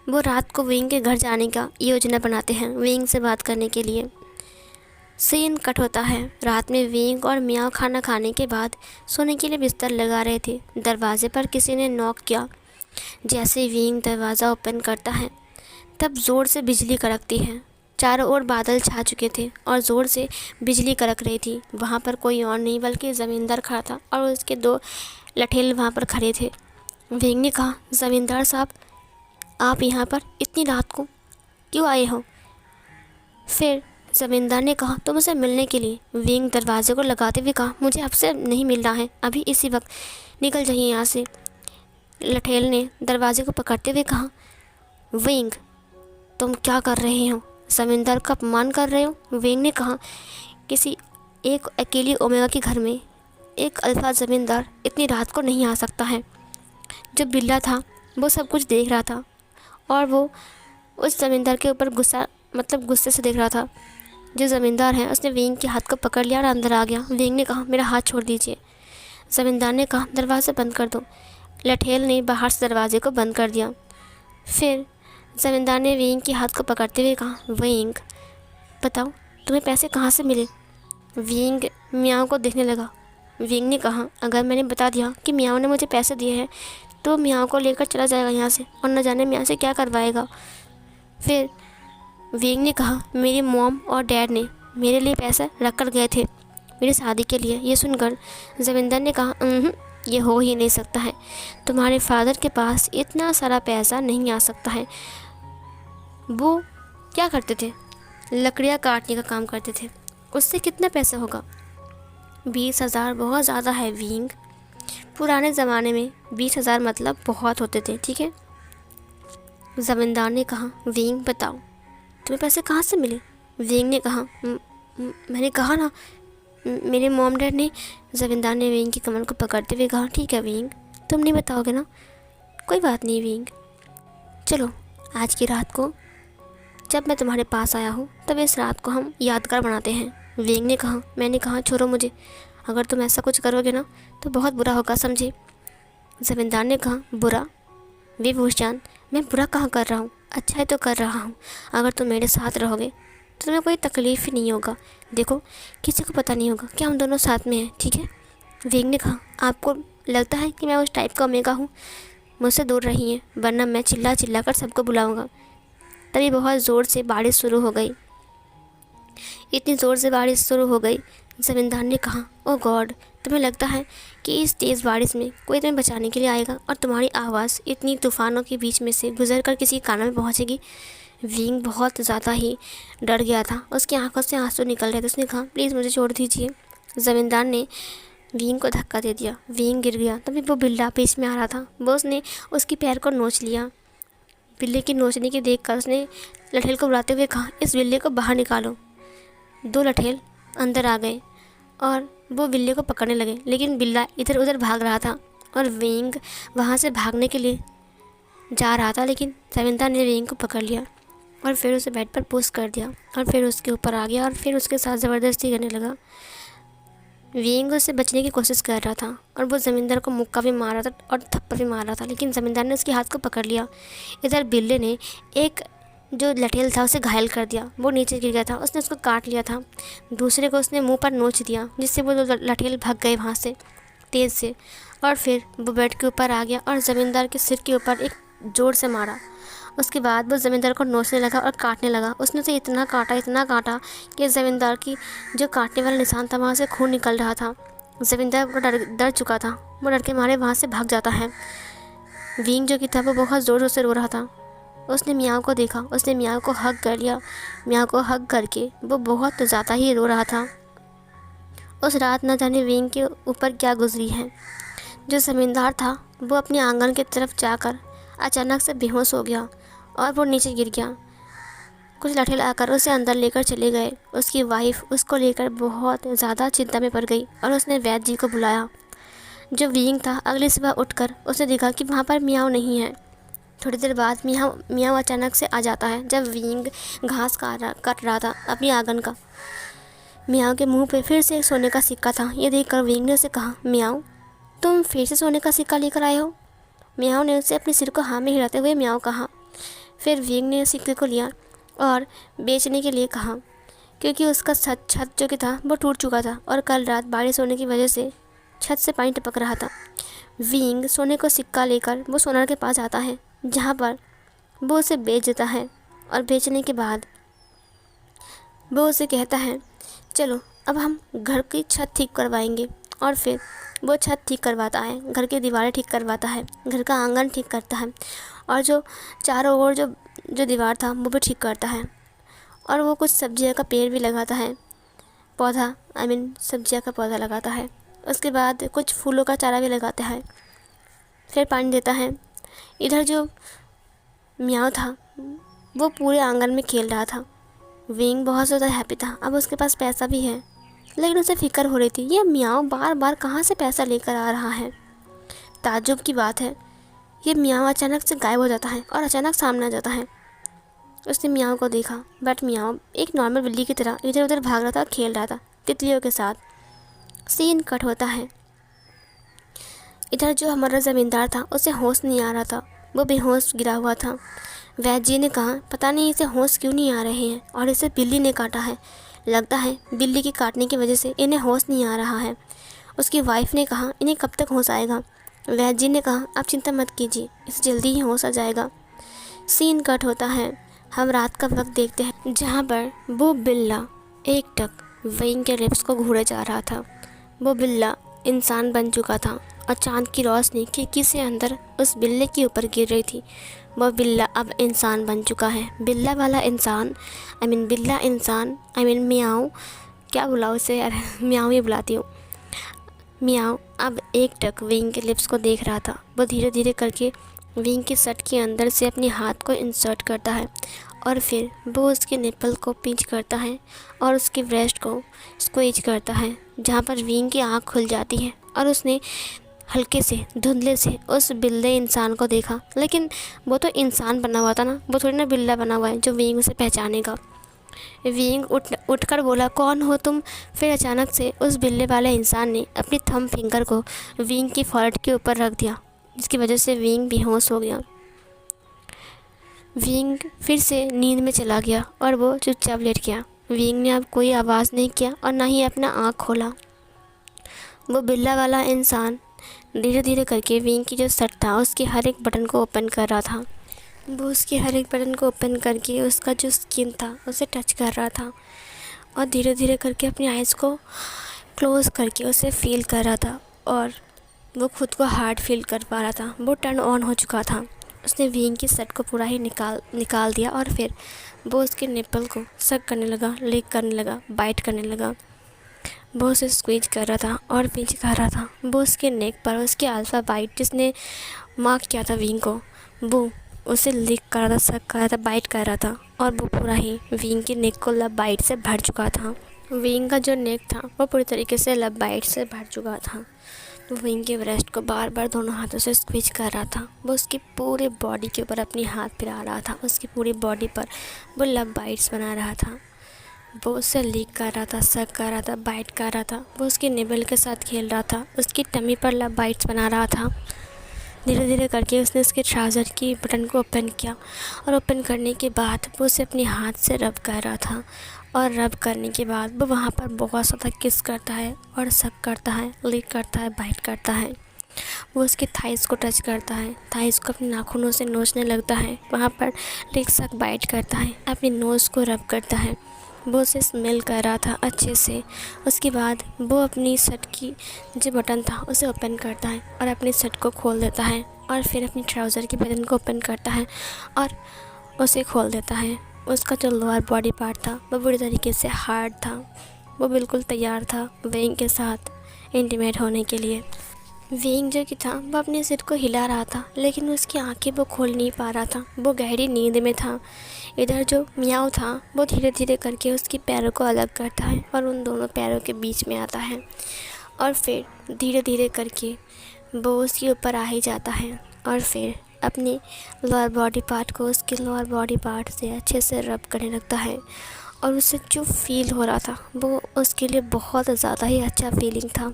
वो रात को विंग के घर जाने का योजना बनाते हैं, विंग से बात करने के लिए। सीन कट होता है। रात में विंग और म्याऊ खाना खाने के बाद सोने के लिए बिस्तर लगा रहे थे। दरवाजे पर किसी ने नॉक किया। जैसे विंग दरवाज़ा ओपन करता है तब ज़ोर से बिजली कड़कती है। चारों ओर बादल छा चुके थे और ज़ोर से बिजली कड़क रही थी। वहाँ पर कोई और नहीं बल्कि ज़मींदार खड़ा था और उसके 2 लठेल वहाँ पर खड़े थे। विंग ने कहा, ज़मींदार साहब, आप यहाँ पर इतनी रात को क्यों आए हो? फिर ज़मींदार ने कहा, तुम उसे मिलने के लिए। विंग दरवाजे को लगाते हुए कहा, मुझे आपसे नहीं मिलना है, अभी इसी वक्त निकल जाइए यहाँ से। लठेल ने दरवाजे को पकड़ते हुए कहा, विंग, तुम क्या कर रहे हो? ज़मींदार का अपमान कर रहे हो? विंग ने कहा, किसी एक अकेली ओमेगा के घर में एक अल्फा ज़मींदार इतनी रात को नहीं आ सकता है। जो बिल्ला था वो सब कुछ देख रहा था और वो उस ज़मींदार के ऊपर गुस्से से देख रहा था। जो ज़मींदार है उसने विंग के हाथ को पकड़ लिया और अंदर आ गया। विंग ने कहा, मेरा हाथ छोड़ दीजिए। ज़मींदार ने कहा, दरवाज़ा बंद कर दो। लठेल ने बाहर से दरवाजे को बंद कर दिया। फिर ज़मींदार ने विंग के हाथ को पकड़ते हुए कहा, विंग, बताओ तुम्हें पैसे कहाँ से मिले? विंग म्याऊ को देखने लगा। विंग ने कहा, अगर मैंने बता दिया कि म्याऊ ने मुझे पैसे दिए हैं तो म्याऊ को लेकर चला जाएगा यहाँ से और न जाने म्याऊ से क्या करवाएगा। फिर विंग ने कहा, मेरी मॉम और डैड ने मेरे लिए पैसा रख कर गए थे मेरी शादी के लिए। ये सुनकर ज़मींदार ने कहा, ये हो ही नहीं सकता है, तुम्हारे फादर के पास इतना सारा पैसा नहीं आ सकता है। वो क्या करते थे? लकड़ियाँ काटने का काम करते थे। उससे कितना पैसा होगा? 20,000 बहुत ज़्यादा है विंग। पुराने ज़माने में 20,000 मतलब बहुत होते थे, ठीक है। ज़मींदार ने कहा, विंग बताओ तुम्हें पैसे कहाँ से मिले? विंग ने कहा, मैंने कहा ना, मेरे मॉम डैड ने। ज़मींदार ने विंग की कमर को पकड़ते हुए कहा, ठीक है विंग, तुम नहीं बताओगे ना, कोई बात नहीं विंग। चलो आज की रात को जब मैं तुम्हारे पास आया हूँ तब इस रात को हम यादगार बनाते हैं। विंग ने कहा, मैंने कहा छोड़ो मुझे, अगर तुम ऐसा कुछ करोगे ना तो बहुत बुरा होगा, समझे। ज़मींदार ने कहा, बुरा? विभूषण, मैं बुरा कहाँ कर रहा हूँ, अच्छा ही तो कर रहा हूँ। अगर तुम मेरे साथ रहोगे तो तुम्हें कोई तकलीफ़ ही नहीं होगा। देखो किसी को पता नहीं होगा कि हम दोनों साथ में हैं, ठीक है। विंग ने कहा, आपको लगता है कि मैं उस टाइप का ओमेगा हूँ? मुझसे दूर रहिए वरना मैं चिल्ला चिल्ला कर सबको बुलाऊँगा। तभी बहुत ज़ोर से बारिश शुरू हो गई। इतनी ज़ोर से बारिश शुरू हो गई, ज़मींदार ने कहा, ओ गॉड, तुम्हें लगता है कि इस तेज़ बारिश में कोई तुम्हें बचाने के लिए आएगा और तुम्हारी आवाज़ इतनी तूफ़ानों के बीच में से गुजर कर किसी कानों में पहुँचेगी। विंग बहुत ज़्यादा ही डर गया था, उसकी आंखों से आंसू निकल रहे थे। उसने कहा, प्लीज़ मुझे छोड़ दीजिए। ज़मींदार ने विंग को धक्का दे दिया, विंग गिर गया। तभी वो बिल्ला बीच में आ रहा था, वो उसने उसकी पैर को नोच लिया। बिल्ली की नोचने की देख कर उसने लठेल को बुलाते हुए कहा, इस बिल्ली को बाहर निकालो। 2 लठेल अंदर आ गए और वो बिल्ली को पकड़ने लगे, लेकिन बिल्ला इधर उधर भाग रहा था और विंग वहाँ से भागने के लिए जा रहा था, लेकिन ज़मींदार ने विंग को पकड़ लिया और फिर उसे बेड पर पुश कर दिया और फिर उसके ऊपर आ गया और फिर उसके साथ ज़बरदस्ती करने लगा। विंग उससे बचने की कोशिश कर रहा था और वो ज़मींदार को मुक्का भी मार रहा था और थप्पड़ भी मार रहा था, लेकिन ज़मींदार ने उसके हाथ को पकड़ लिया। इधर बिल्ली ने एक जो लठेल था उसे घायल कर दिया, वो नीचे गिर गया था, उसने उसको काट लिया था। दूसरे को उसने मुंह पर नोच दिया, जिससे वो लठेल भाग गए वहाँ से तेज़ से। और फिर वो बेड के ऊपर आ गया और ज़मींदार के सिर के ऊपर एक ज़ोर से मारा। उसके बाद वो ज़मींदार को नोचने लगा और काटने लगा। उसने उसे इतना काटा कि ज़मींदार की जो काटने वाला निशान था वहाँ से खून निकल रहा था। ज़मींदार को डर चुका था, वो डर के मारे वहाँ से भाग जाता है। विंग जो कि था वो बहुत ज़ोर से रो रहा था। उसने मियाँ को देखा, उसने मियाँ को हग कर लिया। मियाँ को हग करके वो बहुत ज़्यादा ही रो रहा था। उस रात न जाने विंग के ऊपर क्या गुजरी है। जो ज़मींदार था वो अपने आंगन की तरफ जाकर अचानक से बेहोश हो गया और वो नीचे गिर गया। कुछ लठेल आकर उसे अंदर लेकर चले गए। उसकी वाइफ उसको लेकर बहुत ज़्यादा चिंता में पड़ गई और उसने वैद्य जी को बुलाया। जो विंग था अगली सुबह उठकर उसने देखा कि वहाँ पर मियाँ नहीं है। थोड़ी देर बाद मियाँ अचानक से आ जाता है जब विंग घास काट रहा था अपनी आंगन का। मियाँ के मुंह पे फिर से एक सोने का सिक्का था। ये देखकर विंग ने उसे कहा, मियाँ तुम फिर से सोने का सिक्का लेकर आए हो। मियाँ ने उसे अपने सिर को हाँ में हिलाते हुए मियाँ कहा। फिर विंग ने सिक्के को लिया और बेचने के लिए कहा, क्योंकि उसका छत जो कि था वो टूट चुका था और कल रात बारिश होने की वजह से छत से पानी टपक रहा था। विंग सोने को सिक्का लेकर वो सोनार के पास आता है, जहाँ पर वो उसे बेच देता है और बेचने के बाद वो उसे कहता है, चलो अब हम घर की छत ठीक करवाएंगे। और फिर वो छत ठीक करवाता है, घर की दीवारें ठीक करवाता है, घर का आंगन ठीक करता है और जो चारों ओर जो दीवार था वो भी ठीक करता है। और वो कुछ सब्जियों का पेड़ भी लगाता है, पौधा सब्जियों का पौधा लगाता है। उसके बाद कुछ फूलों का चारा भी लगाता है, फिर पानी देता है। इधर जो मियाँ था वो पूरे आंगन में खेल रहा था। विंग बहुत ज़्यादा हैप्पी था, अब उसके पास पैसा भी है, लेकिन उसे फिक्र हो रही थी, ये मियाँ बार बार कहाँ से पैसा लेकर आ रहा है। ताज्जुब की बात है, ये मियाँ अचानक से गायब हो जाता है और अचानक सामने आ जाता है। उसने मियाँ को देखा, बट मियाँ एक नॉर्मल बिल्ली की तरह इधर उधर भाग रहा था, खेल रहा था तितलियों के साथ। सीन कट होता है। इधर जो हमारा ज़मींदार था उसे होश नहीं आ रहा था, वो बेहोश गिरा हुआ था। वैद्य जी ने कहा, पता नहीं इसे होश क्यों नहीं आ रहे हैं और इसे बिल्ली ने काटा है। लगता है बिल्ली के काटने की वजह से इन्हें होश नहीं आ रहा है। उसकी वाइफ ने कहा, इन्हें कब तक होश आएगा। वैद्य जी ने कहा, आप चिंता मत कीजिए, इसे जल्दी ही होश आ जाएगा। सीन कट होता है। हम रात का वक्त देखते हैं, जहाँ पर वो बिल्ला एकटक विंग के लिप्स को घूरे जा रहा था। वो बिल्ला इंसान बन चुका था और चांद की रोशनी खिड़की से अंदर उस बिल्ले के ऊपर गिर रही थी। वो बिल्ला अब इंसान बन चुका है, बिल्ला वाला इंसान। बिल्ला इंसान, मियाँ, क्या बुलाऊँ उसे यार, मियाँ ही बुलाती हूँ। मियाँ अब एकटक विंग के लिप्स को देख रहा था। वो धीरे धीरे करके विंग की शर्ट के अंदर से अपने हाथ को इंसर्ट करता है और फिर वो उसके निपल को पिंच करता है और उसके ब्रेस्ट को स्क्वीज करता है, जहाँ पर विंग की आँख खुल जाती है और उसने हल्के से धुंधले से उस बिल्ले इंसान को देखा। लेकिन वो तो इंसान बना हुआ था ना, वो थोड़ी ना बिल्ला बना हुआ है जो विंग उसे पहचानेगा। विंग उठकर बोला, कौन हो तुम। फिर अचानक से उस बिल्ले वाले इंसान ने अपनी थंब फिंगर को विंग की फॉरेहेड के ऊपर रख दिया, जिसकी वजह से विंग बेहोश हो गया। विंग फिर से नींद में चला गया और वो चुपचाप लेट गया। विंग ने अब कोई आवाज़ नहीं किया और ना ही अपना आँख खोला। वो बिल्ला वाला इंसान धीरे धीरे करके विंग की जो शर्ट था उसके हर एक बटन को ओपन कर रहा था। वो उसके हर एक बटन को ओपन करके उसका जो स्किन था उसे टच कर रहा था और धीरे धीरे करके अपनी आइज़ को क्लोज करके उसे फील कर रहा था और वो खुद को हार्ड फील कर पा रहा था। वो टर्न ऑन हो चुका था। उसने विंग की शर्ट को पूरा ही निकाल दिया और फिर वो उसके निप्पल को सक करने लगा, लिक करने लगा, बाइट करने लगा। वो उसे स्क्वीज कर रहा था और पिंच कर रहा था। वो उसके नेक पर उसके अल्फ़ा बाइट जिसने मार्क किया था विंग को, वो उसे लिक कर रहा था, सक कर रहा था, बाइट कर रहा था और वो पूरा ही विंग के नेक को लव बाइट से भर चुका था। विंग का जो नेक था वो पूरी तरीके से लव बाइट से भर चुका था। वो विंग के ब्रेस्ट को बार बार दोनों हाथों से स्क्विच कर रहा था। वो उसकी पूरे बॉडी के ऊपर अपनी हाथ फिरा रहा था। उसकी पूरी बॉडी पर वो लव बाइट्स बना रहा था। वो उससे लीक कर रहा था, सक कर रहा था, बाइट कर रहा था। वो उसकी निबल के साथ खेल रहा था, उसकी टमी पर लव बाइट्स बना रहा था। धीरे धीरे करके उसने उसके ट्राउज़र की बटन को ओपन किया और ओपन करने के बाद वो उसे अपने हाथ से रब कर रहा था और रब करने के बाद वो वहाँ पर बहुत ज़्यादा किस करता है और सक करता है, लीक करता है, बाइट करता है। वो उसके थाइस को टच करता है, थाइस को अपने नाखूनों से नोचने लगता है, वहाँ पर लीक सक बाइट करता है, अपनी नोज़ को रब करता है। वो उसे स्मेल कर रहा था अच्छे से। उसके बाद वो अपनी शर्ट की जो बटन था उसे ओपन करता है और अपनी शर्ट को खोल देता है और फिर अपनी ट्राउज़र के बटन को ओपन करता है और उसे खोल देता है। उसका जो लोअर बॉडी पार्ट था वो बुरी तरीके से हार्ड था। वो बिल्कुल तैयार था विंग के साथ इंटीमेट होने के लिए। विंग जो कि था वो अपने सिर को हिला रहा था लेकिन उसकी आंखें वो खोल नहीं पा रहा था। वो गहरी नींद में था। इधर जो मियाओ था वो धीरे धीरे करके उसकी पैरों को अलग करता है और उन दोनों पैरों के बीच में आता है और फिर धीरे धीरे करके वो उसके ऊपर आ ही जाता है और फिर अपने लोअर बॉडी पार्ट को उसके लोअर बॉडी पार्ट से अच्छे से रब करने लगता है। और उसे जो फील हो रहा था वो उसके लिए बहुत ज़्यादा ही अच्छा फीलिंग था।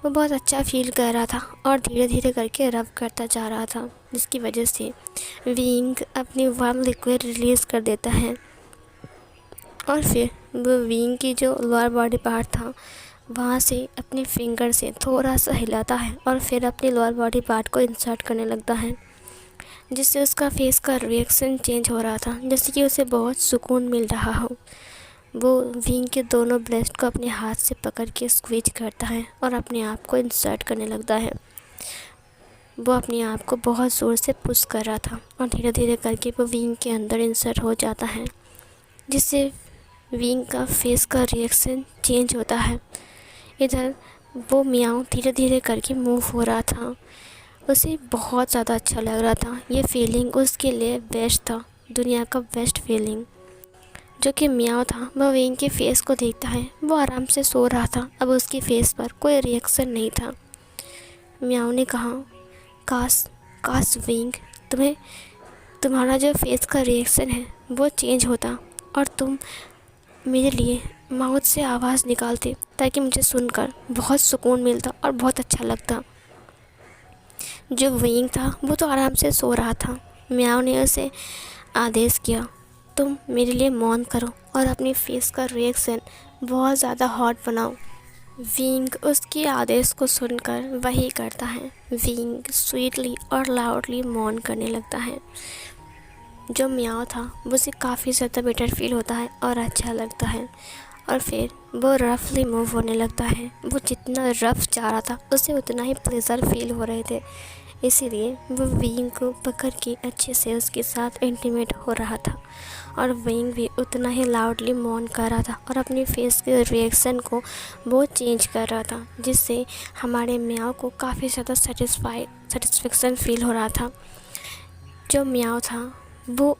वो बहुत अच्छा फील कर रहा था और धीरे धीरे करके रब करता जा रहा था, जिसकी वजह से विंग अपनी वार्म लिक्विड रिलीज़ कर देता है और फिर वो विंग की जो लोअर बॉडी पार्ट था वहाँ से अपने फिंगर से थोड़ा सा हिलाता है और फिर अपने लोअर बॉडी पार्ट को इंसर्ट करने लगता है, जिससे उसका फेस का रिएक्शन चेंज हो रहा था, जैसे कि उसे बहुत सुकून मिल रहा हो। वो विंग के दोनों ब्रेस्ट को अपने हाथ से पकड़ के स्क्वीज करता है और अपने आप को इंसर्ट करने लगता है। वो अपने आप को बहुत ज़ोर से पुश कर रहा था और धीरे धीरे करके वो विंग के अंदर इंसर्ट हो जाता है, जिससे विंग का फेस का रिएक्शन चेंज होता है। इधर वो मियाओ धीरे धीरे करके मूव हो रहा था। उसे बहुत ज़्यादा अच्छा लग रहा था। ये फीलिंग उसके लिए बेस्ट था, दुनिया का बेस्ट फीलिंग। जो कि मियाओ था वह विंग के फेस को देखता है। वो आराम से सो रहा था, अब उसके फेस पर कोई रिएक्शन नहीं था। मियाओ ने कहा, काश विंग तुम्हारा जो फेस का रिएक्शन है वो चेंज होता और तुम मेरे लिए माउथ से आवाज़ निकालते, ताकि मुझे सुनकर बहुत सुकून मिलता और बहुत अच्छा लगता। जो विंग था वो तो आराम से सो रहा था। मियाओ ने उसे आदेश किया, तुम मेरे लिए मौन करो और अपनी फेस का रिएक्शन बहुत ज़्यादा हॉट बनाओ। विंग उसके आदेश को सुनकर वही करता है। विंग स्वीटली और लाउडली मौन करने लगता है। जो मियाओ था वो उसे काफ़ी ज़्यादा बेटर फील होता है और अच्छा लगता है और फिर वो रफली मूव होने लगता है। वो जितना रफ जा रहा था उसे उतना ही प्लेजर फील हो रहे थे, इसीलिए वो विंग को पकड़ के अच्छे से उसके साथ इंटीमेट हो रहा था और विंग भी उतना ही लाउडली मौन कर रहा था और अपनी फेस के रिएक्शन को वो चेंज कर रहा था, जिससे हमारे मियाओ को काफ़ी ज़्यादा सेटिस्फेक्शन फील हो रहा था। जो मियाओ था वो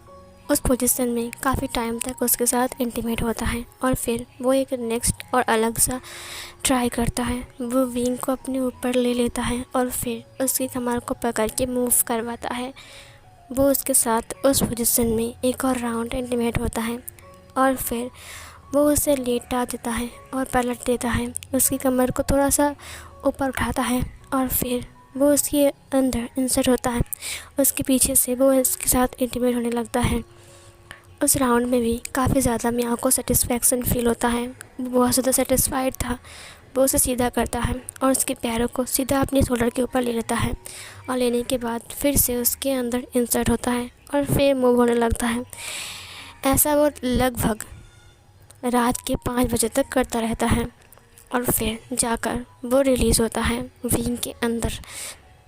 उस पोजीशन में काफ़ी टाइम तक उसके साथ इंटीमेट होता है और फिर वो एक नेक्स्ट और अलग सा ट्राई करता है। वो विंग को अपने ऊपर ले लेता है और फिर उसकी कमर को पकड़ के मूव करवाता है। वो उसके साथ उस पोजीशन में एक और राउंड इंटीमेट होता है और फिर वो उसे लेटा देता है और पलट देता है। उसकी कमर को थोड़ा सा ऊपर उठाता है और फिर वो उसके अंदर इंसर्ट होता है। उसके पीछे से वो इसके साथ इंटीमेट होने लगता है। उस राउंड में भी काफ़ी ज़्यादा मियाओ को सेटिस्फेक्शन फील होता है। वो बहुत ज़्यादा सेटिस्फाइड था। वो उसे सीधा करता है और उसके पैरों को सीधा अपने शोल्डर के ऊपर ले लेता है और लेने के बाद फिर से उसके अंदर इंसर्ट होता है और फिर मूव होने लगता है। ऐसा वो लगभग रात के 5 बजे तक करता रहता है। और फिर जाकर वो रिलीज़ होता है विंग के अंदर,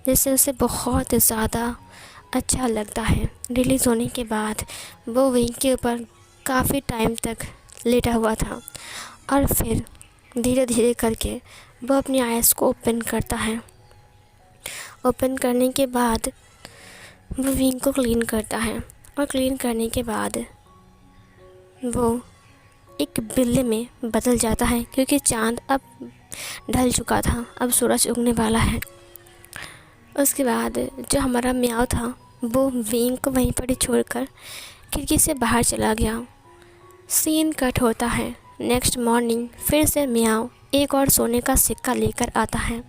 जिससे उसे बहुत ज़्यादा अच्छा लगता है। रिलीज़ होने के बाद वो विंग के ऊपर काफ़ी टाइम तक लेटा हुआ था और फिर धीरे धीरे करके वो अपनी आइज़ को ओपन करता है। ओपन करने के बाद वो विंग को क्लीन करता है और क्लीन करने के बाद वो एक बिल्ली में बदल जाता है, क्योंकि चाँद अब ढल चुका था, अब सूरज उगने वाला है। उसके बाद जो हमारा म्याऊ था वो विंग को वहीं पर ही छोड़कर खिड़की से बाहर चला गया। सीन कट होता है। नेक्स्ट मॉर्निंग फिर से म्याऊ एक और सोने का सिक्का लेकर आता है।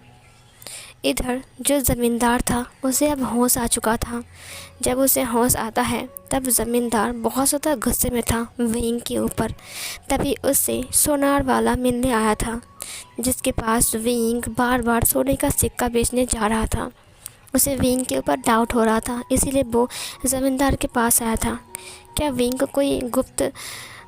इधर जो ज़मींदार था उसे अब होश आ चुका था। जब उसे होश आता है तब ज़मींदार बहुत ज़्यादा गुस्से में था विंग के ऊपर। तभी उससे सोनार वाला मिलने आया था, जिसके पास विंग बार बार सोने का सिक्का बेचने जा रहा था। उसे विंग के ऊपर डाउट हो रहा था, इसीलिए वो ज़मींदार के पास आया था। क्या विंग को कोई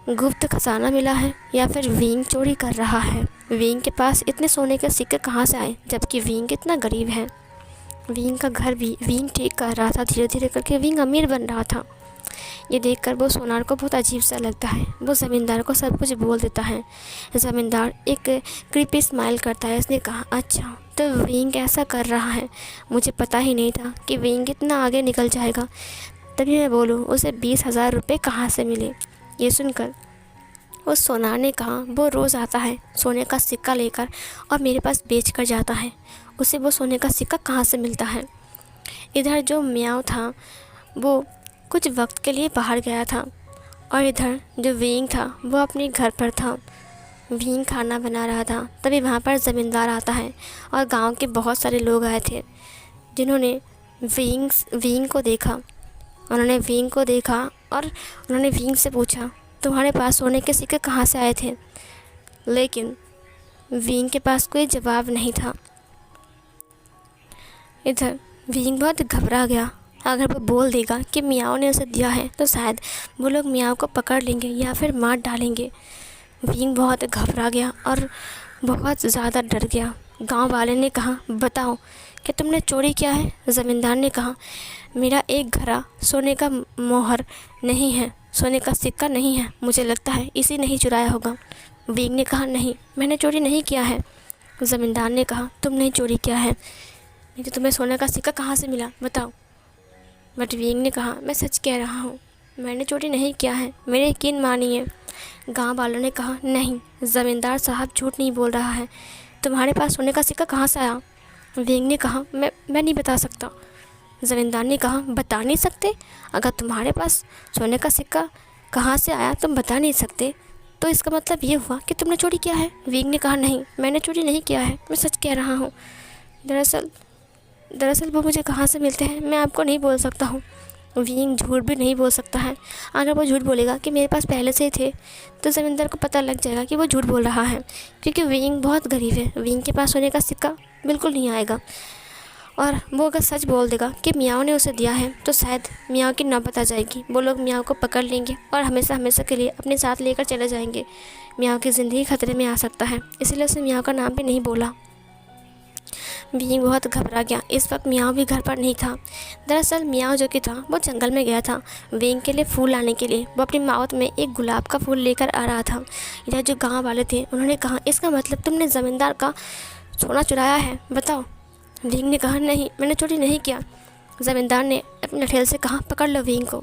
गुप्त खजाना मिला है या फिर विंग चोरी कर रहा है? विंग के पास इतने सोने के सिक्के कहाँ से आए, जबकि विंग इतना गरीब है? विंग का घर भी विंग ठीक कर रहा था, धीरे धीरे करके विंग अमीर बन रहा था। ये देखकर वो सोनार को बहुत अजीब सा लगता है। वो ज़मींदार को सब कुछ बोल देता है। ज़मींदार एक क्रीपी स्माइल करता है। उसने कहा, अच्छा तो विंग ऐसा कर रहा है, मुझे पता ही नहीं था कि विंग इतना आगे निकल जाएगा। तभी मैं बोलूँ उसे 20,000 रुपये कहाँ से मिले। ये सुनकर उस सोनार ने कहा, वो रोज़ आता है सोने का सिक्का लेकर और मेरे पास बेच कर जाता है, उसे वो सोने का सिक्का कहाँ से मिलता है। इधर जो म्याऊ था वो कुछ वक्त के लिए बाहर गया था और इधर जो विंग था वो अपने घर पर था। विंग खाना बना रहा था। तभी वहाँ पर ज़मींदार आता है और गांव के बहुत सारे लोग आए थे, जिन्होंने विंग को देखा। उन्होंने विंग को देखा और उन्होंने विंग से पूछा, तुम्हारे पास सोने के सिक्के कहाँ से आए थे? लेकिन विंग के पास कोई जवाब नहीं था। इधर विंग बहुत घबरा गया। अगर वो बोल देगा कि म्याऊ ने उसे दिया है तो शायद वो लोग म्याऊ को पकड़ लेंगे या फिर मार डालेंगे। विंग बहुत घबरा गया और बहुत ज़्यादा डर गया। गांव वाले ने कहा, बताओ कि तुमने चोरी किया है? ज़मींदार ने कहा, मेरा एक घड़ा सोने का मोहर नहीं है, सोने का सिक्का नहीं है, मुझे लगता है इसी ने ही चुराया होगा। विंग ने कहा, नहीं मैंने चोरी नहीं किया है। ज़मींदार ने कहा, तुमने चोरी किया है, नहीं तो तुम्हें सोने का सिक्का कहाँ से मिला, बताओ। बट विंग ने कहा, मैं सच कह रहा हूँ, मैंने चोरी नहीं किया है, मेरे यकीन मानिए। गांव वालों ने कहा, नहीं ज़मींदार साहब झूठ नहीं बोल रहा है, तुम्हारे पास सोने का सिक्का कहाँ से आया? विंग ने कहा, मैं नहीं बता सकता। ज़मींदार ने कहा, बता नहीं सकते? अगर तुम्हारे पास सोने का सिक्का कहाँ से आया तुम बता नहीं सकते तो इसका मतलब ये हुआ कि तुमने चोरी किया है। विंग ने कहा, नहीं मैंने चोरी नहीं किया है, मैं सच कह रहा हूँ। दरअसल वो मुझे कहाँ से मिलते हैं मैं आपको नहीं बोल सकता हूँ। विंग झूठ भी नहीं बोल सकता है। अगर वो झूठ बोलेगा कि मेरे पास पहले से ही थे तो ज़मींदार को पता लग जाएगा कि वो झूठ बोल रहा है, क्योंकि विंग बहुत गरीब है। विंग के पास सोने का सिक्का बिल्कुल नहीं आएगा। और वो अगर सच बोल देगा कि म्याऊ ने उसे दिया है तो शायद म्याऊ की नौबत आ जाएगी। वो लोग म्याऊ को पकड़ लेंगे और हमेशा हमेशा के लिए अपने साथ लेकर चले जाएंगे। म्याऊ की ज़िंदगी खतरे में आ सकता है, इसलिए उसने म्याऊ का नाम भी नहीं बोला। विंग बहुत घबरा गया। इस वक्त म्याऊ भी घर पर नहीं था। दरअसल म्याऊ जो कि था वो जंगल में गया था विंग के लिए फूल लाने के लिए। वो अपनी माउथ में एक गुलाब का फूल लेकर आ रहा था। इधर जो गाँव वाले थे उन्होंने कहा, इसका मतलब तुमने ज़मींदार का सोना चुराया है, बताओ। विंग ने कहा, नहीं मैंने चोरी नहीं किया। ज़मींदार ने अपने लठेल से कहा, पकड़ लो विंग को।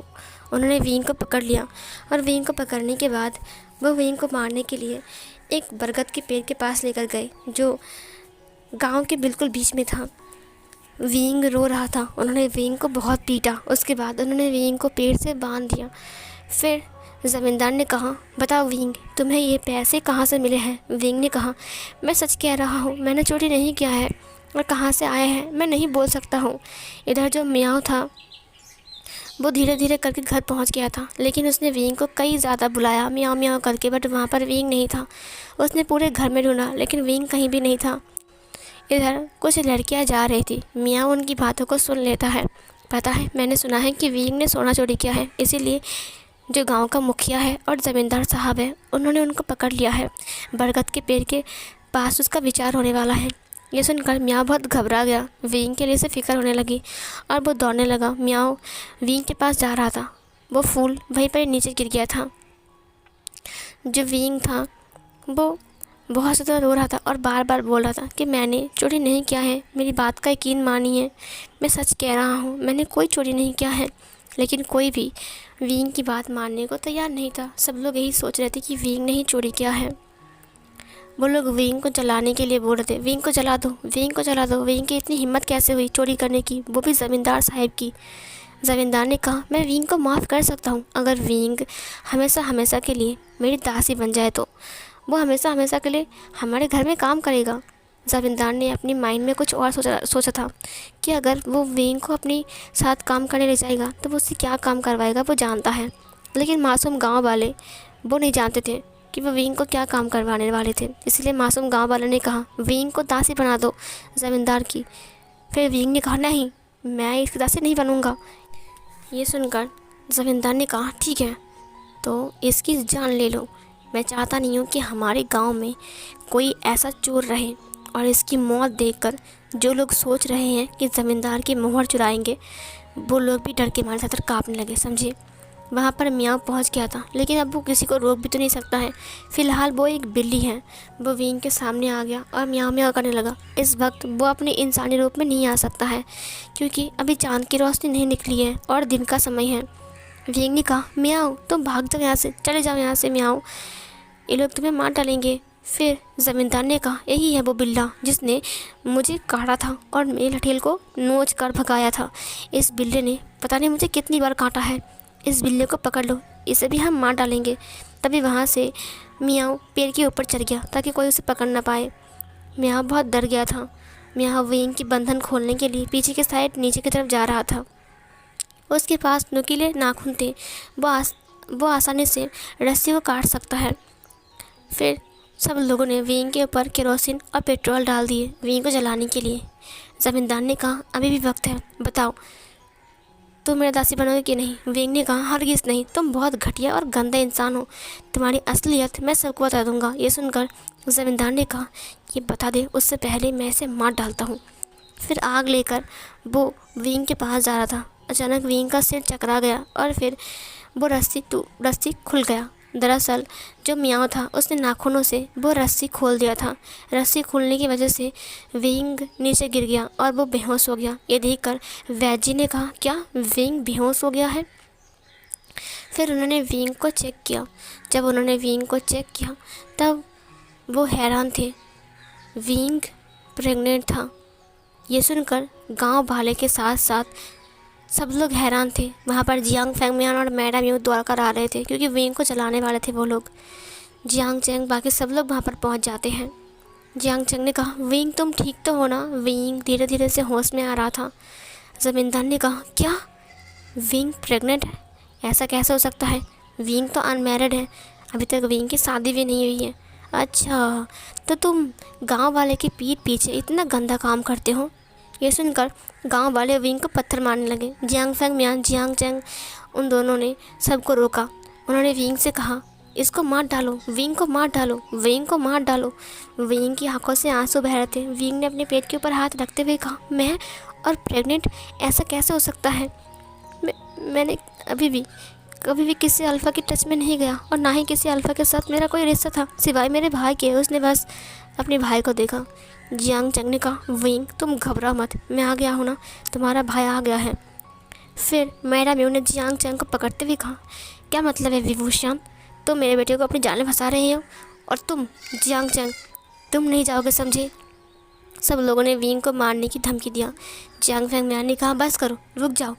उन्होंने विंग को पकड़ लिया और विंग को पकड़ने के बाद वो विंग को मारने के लिए एक बरगद के पेड़ के पास लेकर गए, जो गांव के बिल्कुल बीच में था। विंग रो रहा था। उन्होंने विंग को बहुत पीटा। उसके बाद उन्होंने विंग को पेड़ से बांध दिया। फिर ज़मींदार ने कहा, बताओ विंग, तुम्हें ये पैसे कहाँ से मिले हैं? विंग ने कहा, मैं सच कह रहा हूँ, मैंने चोरी नहीं किया है और कहाँ से आए हैं मैं नहीं बोल सकता हूँ। इधर जो म्याऊ था वो धीरे धीरे करके घर पहुँच गया था, लेकिन उसने विंग को कई ज़्यादा बुलाया म्याऊ म्याऊ करके, बट वहाँ पर विंग नहीं था। उसने पूरे घर में ढूंढा लेकिन विंग कहीं भी नहीं था। इधर कुछ लड़कियां जा रही थी। म्याऊ उनकी बातों को सुन लेता है। पता है, मैंने सुना है कि विंग ने सोना चोरी किया है, इसीलिए जो गांव का मुखिया है और ज़मींदार साहब है उन्होंने उनको पकड़ लिया है। बरगद के पेड़ के पास उसका विचार होने वाला है। ये सुनकर म्याओ बहुत घबरा गया। विंग के लिए से फिक्र होने लगी और वो दौड़ने लगा। म्याओ विंग के पास जा रहा था। वो फूल वहीं पर नीचे गिर गया था। जो विंग था वो बहुत ज़्यादा रो रहा था और बार बार बोल रहा था कि मैंने चोरी नहीं किया है, मेरी बात का यकीन मानिए, मैं सच कह रहा हूँ, मैंने कोई चोरी नहीं किया है। लेकिन कोई भी विंग की बात मानने को तैयार नहीं था। सब लोग यही सोच रहे थे कि विंग ने ही चोरी किया है। वो लोग विंग को जलाने के लिए बोल रहे थे, विंग को जला दो, विंग को जला दो। विंग की इतनी हिम्मत कैसे हुई चोरी करने की, वो भी ज़मींदार साहब की। ज़मींदार ने कहा, मैं विंग को माफ़ कर सकता हूँ अगर विंग हमेशा हमेशा के लिए मेरी दासी बन जाए तो वो हमेशा हमेशा के लिए हमारे घर में काम करेगा। ज़मींदार ने अपनी माइंड में कुछ और सोचा था कि अगर वो विंग को अपने साथ काम करने ले जाएगा तो वो उससे क्या काम करवाएगा वो जानता है। लेकिन मासूम गांव वाले वो नहीं जानते थे कि वो विंग को क्या काम करवाने वाले थे। इसलिए मासूम गांव वालों ने कहा, विंग को दासी बना दो ज़मींदार की। फिर विंग ने कहा, नहीं, मैं इसकी दासी नहीं बनूँगा। ये सुनकर ज़मींदार ने कहा, ठीक है, तो इसकी जान ले लो। मैं चाहता नहीं हूँ कि हमारे गांव में कोई ऐसा चोर रहे और इसकी मौत देखकर जो लोग सोच रहे हैं कि ज़मींदार की मोहर चुराएंगे, वो लोग भी डर के मारे थर काँपने लगे, समझे। वहाँ पर म्याओ पहुँच गया था, लेकिन अब वो किसी को रोक भी तो नहीं सकता है। फ़िलहाल वो एक बिल्ली है। वो विंग के सामने आ गया और म्याओ म्याओ करने लगा। इस वक्त वो अपने इंसानी रूप में नहीं आ सकता है क्योंकि अभी चाँद की रोशनी नहीं निकली है और दिन का समय है। विंग ने कहा, म्याओ तुम भाग जाओ यहाँ से, चले जाओ यहाँ से म्याओ, ये लोग तुम्हें मार डालेंगे। फिर ज़मींदार ने कहा, यही है वो बिल्ला जिसने मुझे काटा था और मेरे लठेल को नोच कर भगाया था। इस बिल्ले ने पता नहीं मुझे कितनी बार काटा है। इस बिल्ले को पकड़ लो, इसे भी हम मार डालेंगे। तभी वहाँ से म्याओ पेड़ के ऊपर चढ़ गया ताकि कोई उसे पकड़ ना पाए। म्याओ बहुत डर गया था। म्याओ विंग की बंधन खोलने के लिए पीछे के साइड नीचे की तरफ जा रहा था। उसके पास नुकीले नाखून थे। वो आसानी से रस्सी को काट सकता है। फिर सब लोगों ने विंग के ऊपर केरोसिन और पेट्रोल डाल दिए विंग को जलाने के लिए। ज़मींदार ने कहा, अभी भी वक्त है, बताओ तुम मेरा दासी बनोगे कि नहीं। विंग ने कहा, हरगिज़ नहीं, तुम बहुत घटिया और गंदा इंसान हो, तुम्हारी असलियत मैं सबको बता दूंगा। ये सुनकर ज़मींदार ने कहा, ये बता दे उससे पहले मैं इसे मार डालता हूँ। फिर आग लेकर वो विंग के पास जा रहा था। अचानक विंग का सिर चकरा गया और फिर वो रस्सी खुल गया। दरअसल जो म्याओ था उसने नाखूनों से वो रस्सी खोल दिया था। रस्सी खुलने की वजह से विंग नीचे गिर गया और वो बेहोश हो गया। ये देखकर वैद्य ने कहा, क्या विंग बेहोश हो गया है। फिर उन्होंने विंग को चेक किया। जब उन्होंने विंग को चेक किया तब वो हैरान थे, विंग प्रेग्नेंट था। ये सुनकर गांव वाले के साथ साथ सब लोग हैरान थे। वहाँ पर जियांग फैंगमियान और मैडम यू दौड़ कर आ रहे थे क्योंकि विंग को चलाने वाले थे वो लोग। जियांग चैंग बाकी सब लोग वहाँ पर पहुँच जाते हैं। जियांग चैंग ने कहा, विंग तुम ठीक तो हो ना। विंग धीरे धीरे से होश में आ रहा था। ज़मींदार ने कहा, क्या विंग प्रेग्नेंट है, ऐसा कैसे हो सकता है। विंग तो अनमैरिड है, अभी तक विंग की शादी भी नहीं हुई है। अच्छा, तो तुम गाँव वाले की पीठ पीछे इतना गंदा काम करते हो। ये सुनकर गांव वाले विंग को पत्थर मारने लगे। जियांग फैंगमियान, जियांग चैंग उन दोनों ने सबको रोका। उन्होंने विंग से कहा, इसको मार डालो, विंग को मार डालो, विंग को मार डालो। विंग की आंखों से आंसू बह रहे थे। विंग ने अपने पेट के ऊपर हाथ रखते हुए कहा, मैं और प्रेग्नेंट, ऐसा कैसे हो सकता है। मैंने कभी भी किसी अल्फ़ा के टच में नहीं गया और ना ही किसी अल्फ़ा के साथ मेरा कोई रिश्ता था सिवाय मेरे भाई के। उसने बस अपने भाई को देखा। जियांग चैंग ने कहा, विंग तुम घबरा मत, मैं आ गया हूँ ना, तुम्हारा भाई आ गया है। फिर मैडम यू ने जियांग चैंग को पकड़ते हुए कहा, क्या मतलब है विभूषण, तुम मेरे बेटे को अपनी जान में फंसा रहे हो और तुम जियांग चैंग तुम नहीं जाओगे, समझे। सब लोगों ने विंग को मारने की धमकी दिया। जियांग फैंगमियान ने कहा, बस करो, रुक जाओ,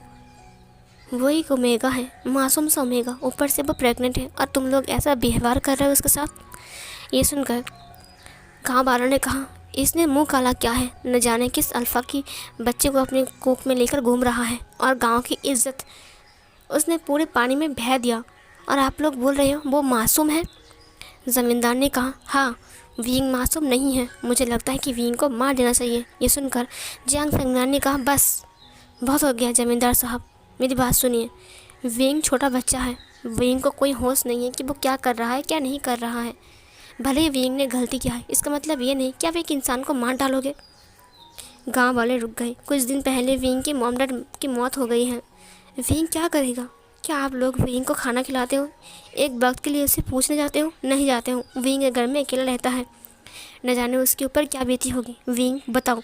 वो एक ओमेगा है, मासूम सा ओमेगा, ऊपर से वो प्रेग्नेंट है और तुम लोग ऐसा व्यवहार कर रहे हो उसके साथ। ये सुनकर गाँव वालों ने कहा, इसने मुंह काला क्या है, न जाने किस अल्फ़ा की बच्चे को अपने कोख में लेकर घूम रहा है और गांव की इज्जत उसने पूरे पानी में बहा दिया और आप लोग बोल रहे हो वो मासूम है। ज़मींदार ने कहा, हाँ, विंग मासूम नहीं है, मुझे लगता है कि विंग को मार देना चाहिए। ये सुनकर जियांग फैंगमियान ने कहा, बस बहुत हो गया ज़मींदार साहब, मेरी बात सुनिए। विंग छोटा बच्चा है, विंग को कोई होश नहीं है कि वो क्या कर रहा है क्या नहीं कर रहा है। भले ही विंग ने गलती किया है, इसका मतलब ये नहीं कि आप एक इंसान को मार डालोगे। गांव वाले रुक गए। कुछ दिन पहले विंग की मॉम डैड की मौत हो गई है। विंग क्या करेगा? क्या आप लोग विंग को खाना खिलाते हो? एक वक्त के लिए उसे पूछने जाते हो? नहीं जाते हो। विंग घर में अकेला रहता है, न जाने उसके ऊपर क्या बीती होगी। विंग बताओ,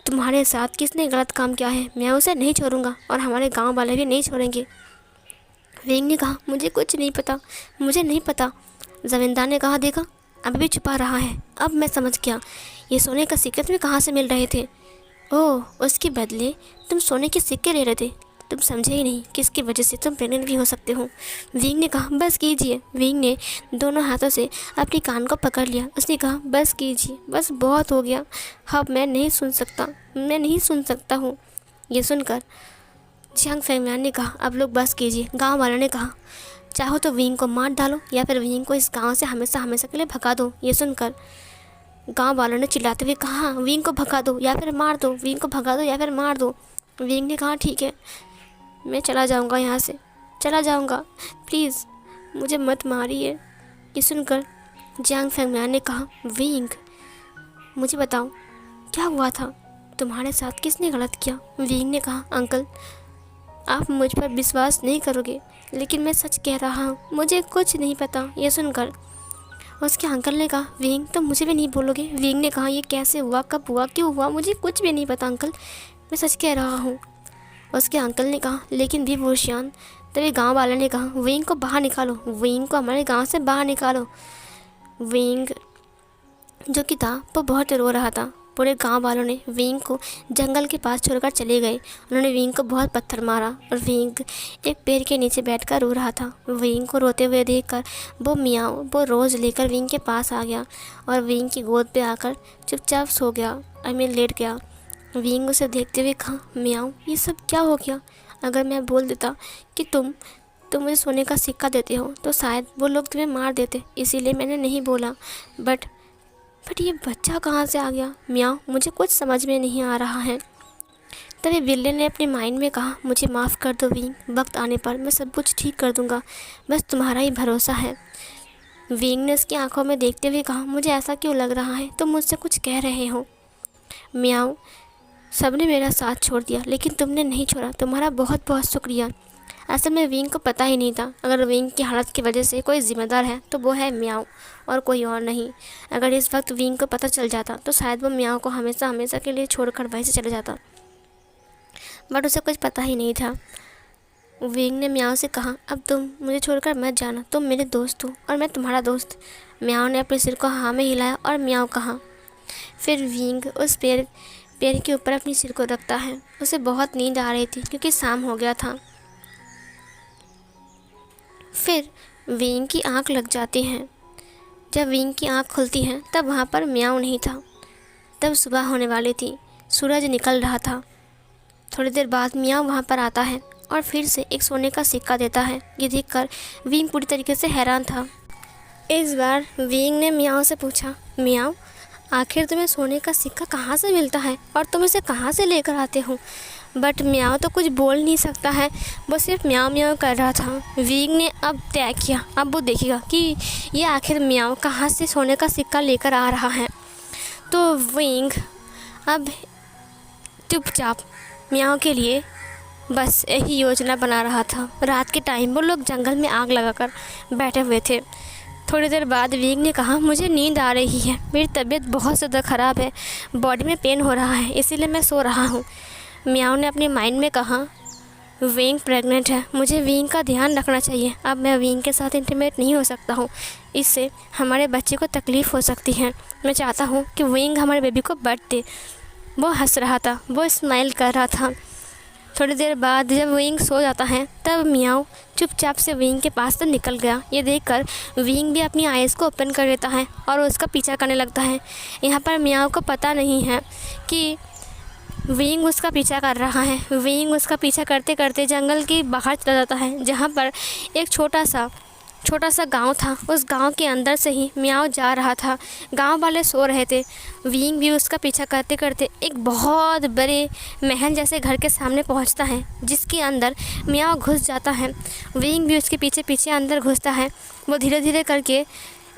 तुम्हारे साथ किसने गलत काम किया है? मैं उसे नहीं छोड़ूंगा और हमारे गांव वाले भी नहीं छोड़ेंगे। विंग ने कहा, मुझे कुछ नहीं पता, मुझे नहीं पता। जमींदार ने कहा, देखा अभी भी छुपा रहा है। अब मैं समझ गया, ये सोने का सिक्के तुम्हें कहाँ से मिल रहे थे? ओह, उसके बदले तुम सोने के सिक्के ले रहे थे। तुम समझे ही नहीं कि इसकी वजह से तुम प्रेग्नेंट भी हो सकते हो। विंग ने कहा, बस कीजिए। विंग ने दोनों हाथों से अपनी कान को पकड़ लिया। उसने कहा, बस कीजिए, बस बहुत हो गया। अब मैं नहीं सुन सकता, मैं नहीं सुन सकता हूँ। ये सुनकर जियांग फैंगमियान ने कहा, अब लोग बस कीजिए। गांव वालों ने कहा, चाहो तो विंग को मार डालो या फिर विंग को इस गांव से हमेशा हमेशा के लिए भगा दो। ये सुनकर गांव वालों ने चिल्लाते हुए कहा, विंग को भगा दो या फिर मार दो, विंग को भगा दो या फिर मार दो। विंग ने कहा, ठीक है, मैं चला जाऊंगा, यहाँ से चला जाऊंगा, प्लीज़ मुझे मत मारिए। ये सुनकर जियांग फैंगमियान ने कहा, विंग मुझे बताओ क्या हुआ था, तुम्हारे साथ किसने गलत किया? विंग ने कहा, अंकल आप मुझ पर विश्वास नहीं करोगे, लेकिन मैं सच कह रहा हूँ, मुझे कुछ नहीं पता। ये सुनकर उसके अंकल ने कहा, विंग तुम मुझे भी नहीं बोलोगे? विंग ने कहा, ये कैसे हुआ, कब हुआ, क्यों हुआ, मुझे कुछ भी नहीं पता अंकल, मैं सच कह रहा हूँ। उसके अंकल ने कहा, लेकिन भी वोशियान। तभी गांव वाले ने कहा, विंग को बाहर निकालो, विंग को हमारे गांव से बाहर निकालो। विंग जो कि था वो बहुत रो रहा था। पूरे गांव वालों ने विंग को जंगल के पास छोड़कर चले गए। उन्होंने विंग को बहुत पत्थर मारा और विंग एक पेड़ के नीचे बैठकर रो रहा था। विंग को रोते हुए देखकर वो मियाओ वो रोज़ लेकर विंग के पास आ गया और विंग की गोद पे आकर चुपचाप सो गया, लेट गया। विंग उसे देखते हुए कहा, मियाओ ये सब क्या हो गया? अगर मैं बोल देता कि तुम मुझे सोने का सिक्का देते हो तो शायद वो लोग तुम्हें मार देते, इसीलिए मैंने नहीं बोला। बट ये बच्चा कहाँ से आ गया? मियाओ मुझे कुछ समझ में नहीं आ रहा है। तभी बिल्ली ने अपने माइंड में कहा, मुझे माफ़ कर दो विंग, वक्त आने पर मैं सब कुछ ठीक कर दूँगा, बस तुम्हारा ही भरोसा है। विंग ने उसकी आंखों में देखते हुए कहा, मुझे ऐसा क्यों लग रहा है तुम मुझसे कुछ कह रहे हो? मियाओ सबने मेरा साथ छोड़ दिया लेकिन तुमने नहीं छोड़ा, तुम्हारा बहुत बहुत शुक्रिया। असल में विंग को पता ही नहीं था, अगर विंग की हालत की वजह से कोई ज़िम्मेदार है तो वो है मियाओ और कोई और नहीं। अगर इस वक्त विंग को पता चल जाता तो शायद वो मियाओ को हमेशा हमेशा के लिए छोड़कर वहीं से चले जाता, बट उसे कुछ पता ही नहीं था। विंग ने मियाओ से कहा, अब तुम मुझे छोड़कर मत जाना, तुम मेरे दोस्त हो और मैं तुम्हारा दोस्त। मियाओ ने अपने सिर को हाँ में हिलाया और मियाओ कहा। फिर विंग उस पेड़ के ऊपर अपनी सिर को रखता है। उसे बहुत नींद आ रही थी क्योंकि शाम हो गया था। फिर विंग की आंख लग जाती है। जब विंग की आंख खुलती है तब वहाँ पर मियाओ नहीं था। तब सुबह होने वाली थी, सूरज निकल रहा था। थोड़ी देर बाद मियाओ वहाँ पर आता है और फिर से एक सोने का सिक्का देता है। ये देखकर विंग पूरी तरीके से हैरान था। इस बार विंग ने मियाओ से पूछा, मियाओ आखिर तुम्हें सोने का सिक्का कहाँ से मिलता है और तुम इसे कहाँ से लेकर आते हो? बट मियाओ तो कुछ बोल नहीं सकता है, वो सिर्फ म्याओ म्याओ कर रहा था। विंग ने अब तय किया, अब वो देखेगा कि ये आखिर मियाओ कहाँ से सोने का सिक्का लेकर आ रहा है। तो विंग अब चुपचाप मियाओ के लिए बस यही योजना बना रहा था। रात के टाइम वो लोग जंगल में आग लगाकर बैठे हुए थे। थोड़ी देर बाद विंग ने कहा, मुझे नींद आ रही है, मेरी तबीयत बहुत ज़्यादा ख़राब है, बॉडी में पेन हो रहा है, इसीलिए मैं सो रहा हूँ। मियाओ ने अपने माइंड में कहा, विंग प्रेग्नेंट है, मुझे विंग का ध्यान रखना चाहिए। अब मैं विंग के साथ इंटीमेट नहीं हो सकता हूँ, इससे हमारे बच्चे को तकलीफ़ हो सकती है। मैं चाहता हूँ कि विंग हमारे बेबी को बर्थ दे। वो हंस रहा था, वो स्माइल कर रहा था। थोड़ी देर बाद जब विंग सो जाता है तब मियाओ चुपचाप से विंग के पास से निकल गया। ये देखकर विंग भी अपनी आइज़ को ओपन कर लेता है और उसका पीछा करने लगता है। यहाँ पर मियाओ को पता नहीं है कि विंग उसका पीछा कर रहा है। विंग उसका पीछा करते करते जंगल के बाहर चला जाता है, जहाँ पर एक छोटा सा गांव था। उस गांव के अंदर से ही मियाओ जा रहा था। गांव वाले सो रहे थे। विंग भी उसका पीछा करते करते एक बहुत बड़े महल जैसे घर के सामने पहुंचता है, जिसके अंदर मियाओ घुस जाता है। विंग भी उसके पीछे पीछे अंदर घुसता है। वो धीरे धीरे करके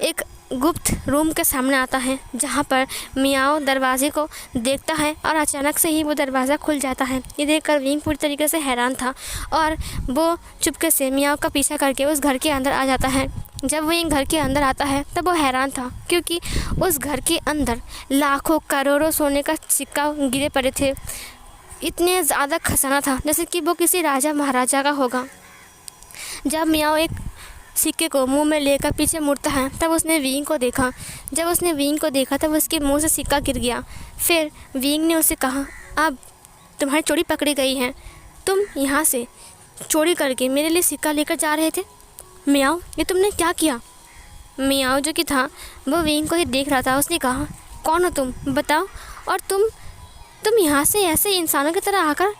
एक गुप्त रूम के सामने आता है जहाँ पर मियाओ दरवाजे को देखता है और अचानक से ही वो दरवाज़ा खुल जाता है। ये देखकर विंग पूरी तरीके से हैरान था और वो चुपके से मियाओ का पीछा करके उस घर के अंदर आ जाता है। जब विंग घर के अंदर आता है तब वो हैरान था क्योंकि उस घर के अंदर लाखों करोड़ों सोने का सिक्का गिरे पड़े थे। इतने ज़्यादा खजाना था जैसे कि वो किसी राजा महाराजा का होगा। जब मियाओ एक सिक्के को मुंह में लेकर पीछे मुड़ता है तब उसने विंग को देखा। जब उसने विंग को देखा तब उसके मुंह से सिक्का गिर गया। फिर विंग ने उसे कहा, अब तुम्हारी चोरी पकड़ी गई है, तुम यहाँ से चोरी करके मेरे लिए सिक्का लेकर जा रहे थे। मियाओ, ये तुमने क्या किया? मियाओ जो कि था वो विंग को ही देख रहा था। उसने कहा, कौन हो तुम, बताओ, और तुम यहाँ से ऐसे इंसानों की तरह आकर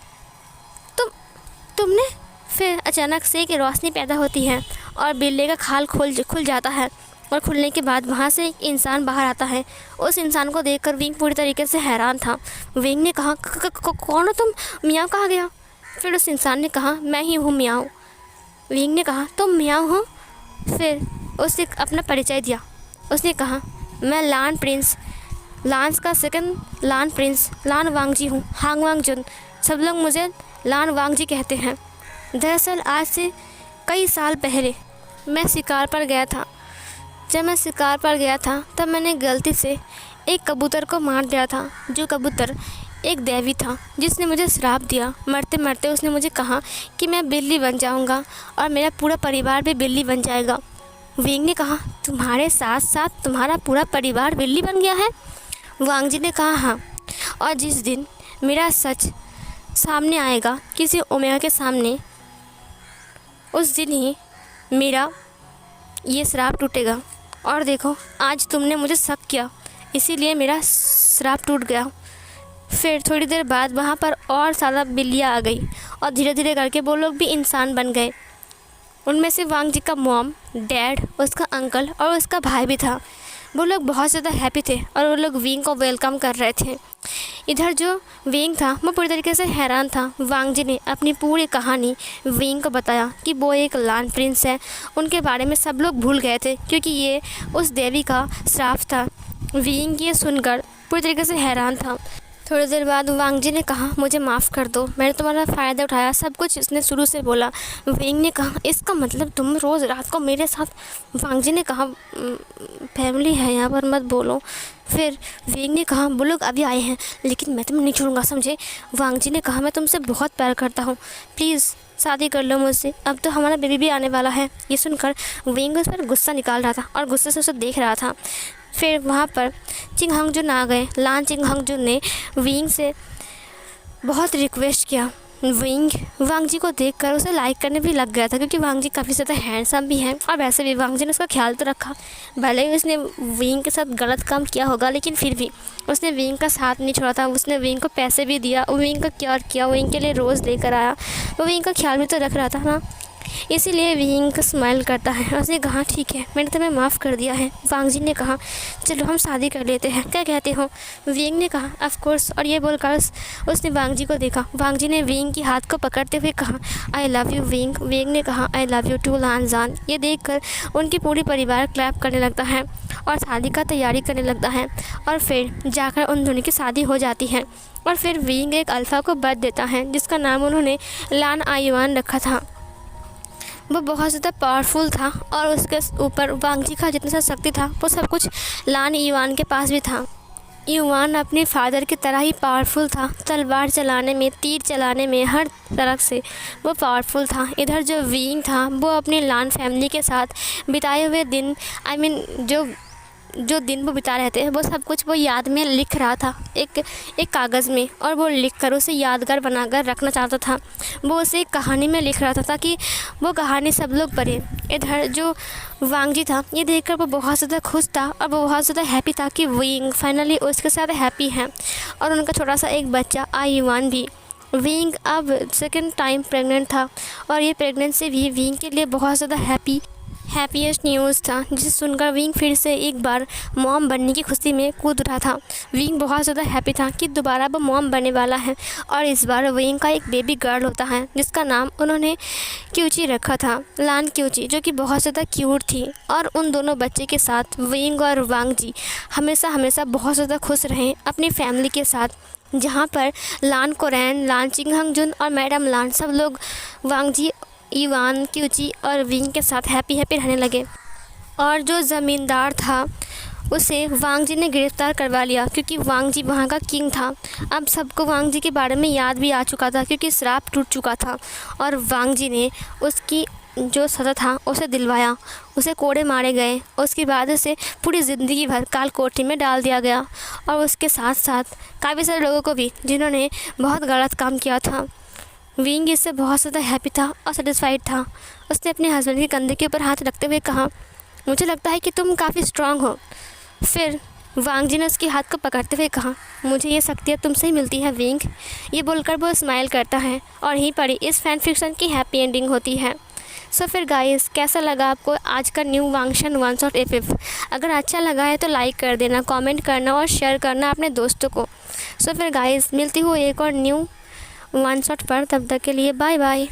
तुमने। फिर अचानक से एक रोशनी पैदा होती है और बिल्ली का खाल खुल जाता है और खुलने के बाद वहाँ से एक इंसान बाहर आता है। उस इंसान को देखकर विंग पूरी तरीके से हैरान था। विंग ने कहा, कौन हो तुम? मियाओ कहाँ गया? फिर उस इंसान ने कहा, मैं ही हूँ मियाओ। विंग ने कहा, तुम मियाओ हो? फिर उसने अपना परिचय दिया। उसने कहा, मैं लान प्रिंस, लांस का सेकंड लान प्रिंस लान वांगजी हूँ, हांग वांग जुन। सब लोग मुझे लान वांगजी कहते हैं। दरअसल आज से कई साल पहले मैं शिकार पर गया था। जब मैं शिकार पर गया था तब मैंने गलती से एक कबूतर को मार दिया था। जो कबूतर एक देवी था जिसने मुझे श्राप दिया। मरते मरते उसने मुझे कहा कि मैं बिल्ली बन जाऊंगा और मेरा पूरा परिवार भी बिल्ली बन जाएगा। विंग ने कहा, तुम्हारे साथ साथ तुम्हारा पूरा परिवार बिल्ली बन गया है? वांगजी ने कहा, हाँ, और जिस दिन मेरा सच सामने आएगा किसी ओमेगा के सामने, उस दिन ही मेरा ये श्राप टूटेगा। और देखो, आज तुमने मुझे शक किया इसीलिए मेरा श्राप टूट गया। फिर थोड़ी देर बाद वहाँ पर और ज़्यादा बिल्लियाँ आ गई और धीरे धीरे करके वो लोग भी इंसान बन गए। उनमें से वांग जी का मॉम, डैड, उसका अंकल और उसका भाई भी था। वो लोग बहुत ज़्यादा हैप्पी थे और वो लोग विंग को वेलकम कर रहे थे। इधर जो विंग था वो पूरी तरीके से हैरान था। वांग जी ने अपनी पूरी कहानी विंग को बताया कि वो एक लान प्रिंस है। उनके बारे में सब लोग भूल गए थे क्योंकि ये उस देवी का श्राप था। विंग ये सुनकर पूरी तरीके से हैरान था। थोड़ी देर बाद वांग जी ने कहा, मुझे माफ़ कर दो, मैंने तुम्हारा फ़ायदा उठाया, सब कुछ इसने शुरू से बोला। विंग ने कहा, इसका मतलब तुम रोज़ रात को मेरे साथ? वांग जी ने कहा, फैमिली है यहाँ पर, मत बोलो। फिर विंग ने कहा, वो लोग अभी आए हैं लेकिन मैं तुम्हें नहीं छोड़ूंगा, समझे? वांग जी ने कहा, मैं तुमसे बहुत प्यार करता हूँ, प्लीज़ शादी कर लो मुझसे, अब तो हमारा बेबी भी आने वाला है। ये सुनकर विंग उस पर गुस्सा निकाल रहा था और गुस्से से उसे देख रहा था। फिर वहाँ पर चिंग हंगजुन आ गए। लान चिंग हंगजुन ने विंग से बहुत रिक्वेस्ट किया। विंग वांग जी को देखकर उसे लाइक करने भी लग गया था क्योंकि वांग जी काफ़ी ज़्यादा हैंडसम भी हैं और वैसे भी वांग जी ने उसका ख्याल तो रखा। भले ही उसने विंग के साथ गलत काम किया होगा लेकिन फिर भी उसने विंग का साथ नहीं छोड़ा था। उसने विंग को पैसे भी दिया, विंग का केयर किया, विंग के लिए रोज़ लेकर आया, वो विंग का ख्याल भी तो रख रहा था ना। इसीलिए विंग स्माइल करता है। उसने कहा, ठीक है, मैंने तुम्हें माफ़ कर दिया है। वांग जी ने कहा, चलो हम शादी कर लेते हैं, क्या कहते हो? विंग ने कहा, ऑफ कोर्स। और ये बोलकर उसने वांग जी को देखा। वांग जी ने विंग की हाथ को पकड़ते हुए कहा, I love you wing. Wing ने कहा, आई लव यू टू लान जान। ये देखकर उनकी पूरी परिवार क्लैप करने लगता है और शादी का तैयारी करने लगता है और फिर जाकर उन दोनों की शादी हो जाती है। और फिर विंग एक अल्फ़ा को बर्थ देता है जिसका नाम उन्होंने लान आयुआन रखा था। वो बहुत ज़्यादा पावरफुल था और उसके ऊपर वांग जी का जितना सा शक्ति था वो सब कुछ लान युआन के पास भी था। युआन अपने फादर की तरह ही पावरफुल था, तलवार चलाने में, तीर चलाने में, हर तरफ से वो पावरफुल था। इधर जो विंग था वो अपनी लान फैमिली के साथ बिताए हुए दिन, जो दिन वो बिता रहे थे वो सब कुछ वो याद में लिख रहा था एक कागज़ में, और वो लिख कर उसे यादगार बनाकर रखना चाहता था। वो उसे एक कहानी में लिख रहा था ताकि वो कहानी सब लोग पढ़ें। इधर जो वांग जी था ये देखकर वो बहुत ज़्यादा खुश था और वो बहुत ज़्यादा हैप्पी था कि विंग फाइनली उसके साथ हैप्पी है और उनका छोटा सा एक बच्चा आयुआन भी। विंग अब सेकेंड टाइम प्रेग्नेंट था और ये प्रेगनेंसी भी विंग के लिए बहुत ज़्यादा हैप्पीएस्ट न्यूज़ था, जिसे सुनकर विंग फिर से एक बार मॉम बनने की खुशी में कूद उठा था। विंग बहुत ज़्यादा हैप्पी था कि दोबारा वो मॉम बनने वाला है और इस बार विंग का एक बेबी गर्ल होता है जिसका नाम उन्होंने क्यूची रखा था, लान क्यूची, जो कि बहुत ज़्यादा क्यूट थी। और उन दोनों बच्चे के साथ विंग और वांग जी हमेशा हमेशा बहुत ज़्यादा खुश रहें अपनी फैमिली के साथ, जहाँ पर लान कोरैन, लान चिंगहंगजुन और मैडम लान सब लोग वांग जी, इवान, क्यूची और विंग के साथ हैप्पी रहने लगे। और जो ज़मींदार था उसे वांग जी ने गिरफ़्तार करवा लिया क्योंकि वांग जी वहाँ का किंग था। अब सबको वांग जी के बारे में याद भी आ चुका था क्योंकि श्राप टूट चुका था और वांग जी ने उसकी जो सज़ा था उसे दिलवाया, उसे कोड़े मारे गए। उसके बाद उसे पूरी ज़िंदगी भर काल कोठरी में डाल दिया गया और उसके साथ साथ काफ़ी सारे लोगों को भी जिन्होंने बहुत गलत काम किया था। विंग इससे बहुत ज़्यादा हैप्पी था और सेटिस्फाइड था। उसने अपने हस्बैंड के कंधे के ऊपर हाथ रखते हुए कहा, मुझे लगता है कि तुम काफ़ी स्ट्रांग हो। फिर वांग जी ने उसके हाथ को पकड़ते हुए कहा, मुझे ये शक्तियाँ तुमसे ही मिलती है विंग। ये बोलकर वो स्माइल करता है और यहीं पर इस फैन फिक्शन की हैप्पी एंडिंग होती है। सो फिर गाइस, कैसा लगा आपको आज का न्यू वांगशन वन शॉट FF? अगर अच्छा लगा है तो लाइक कर देना, कमेंट करना और शेयर करना अपने दोस्तों को। सो फिर गाइस, मिलती हूँ एक और न्यू वन शॉट पर, तब तक के लिए बाय बाय।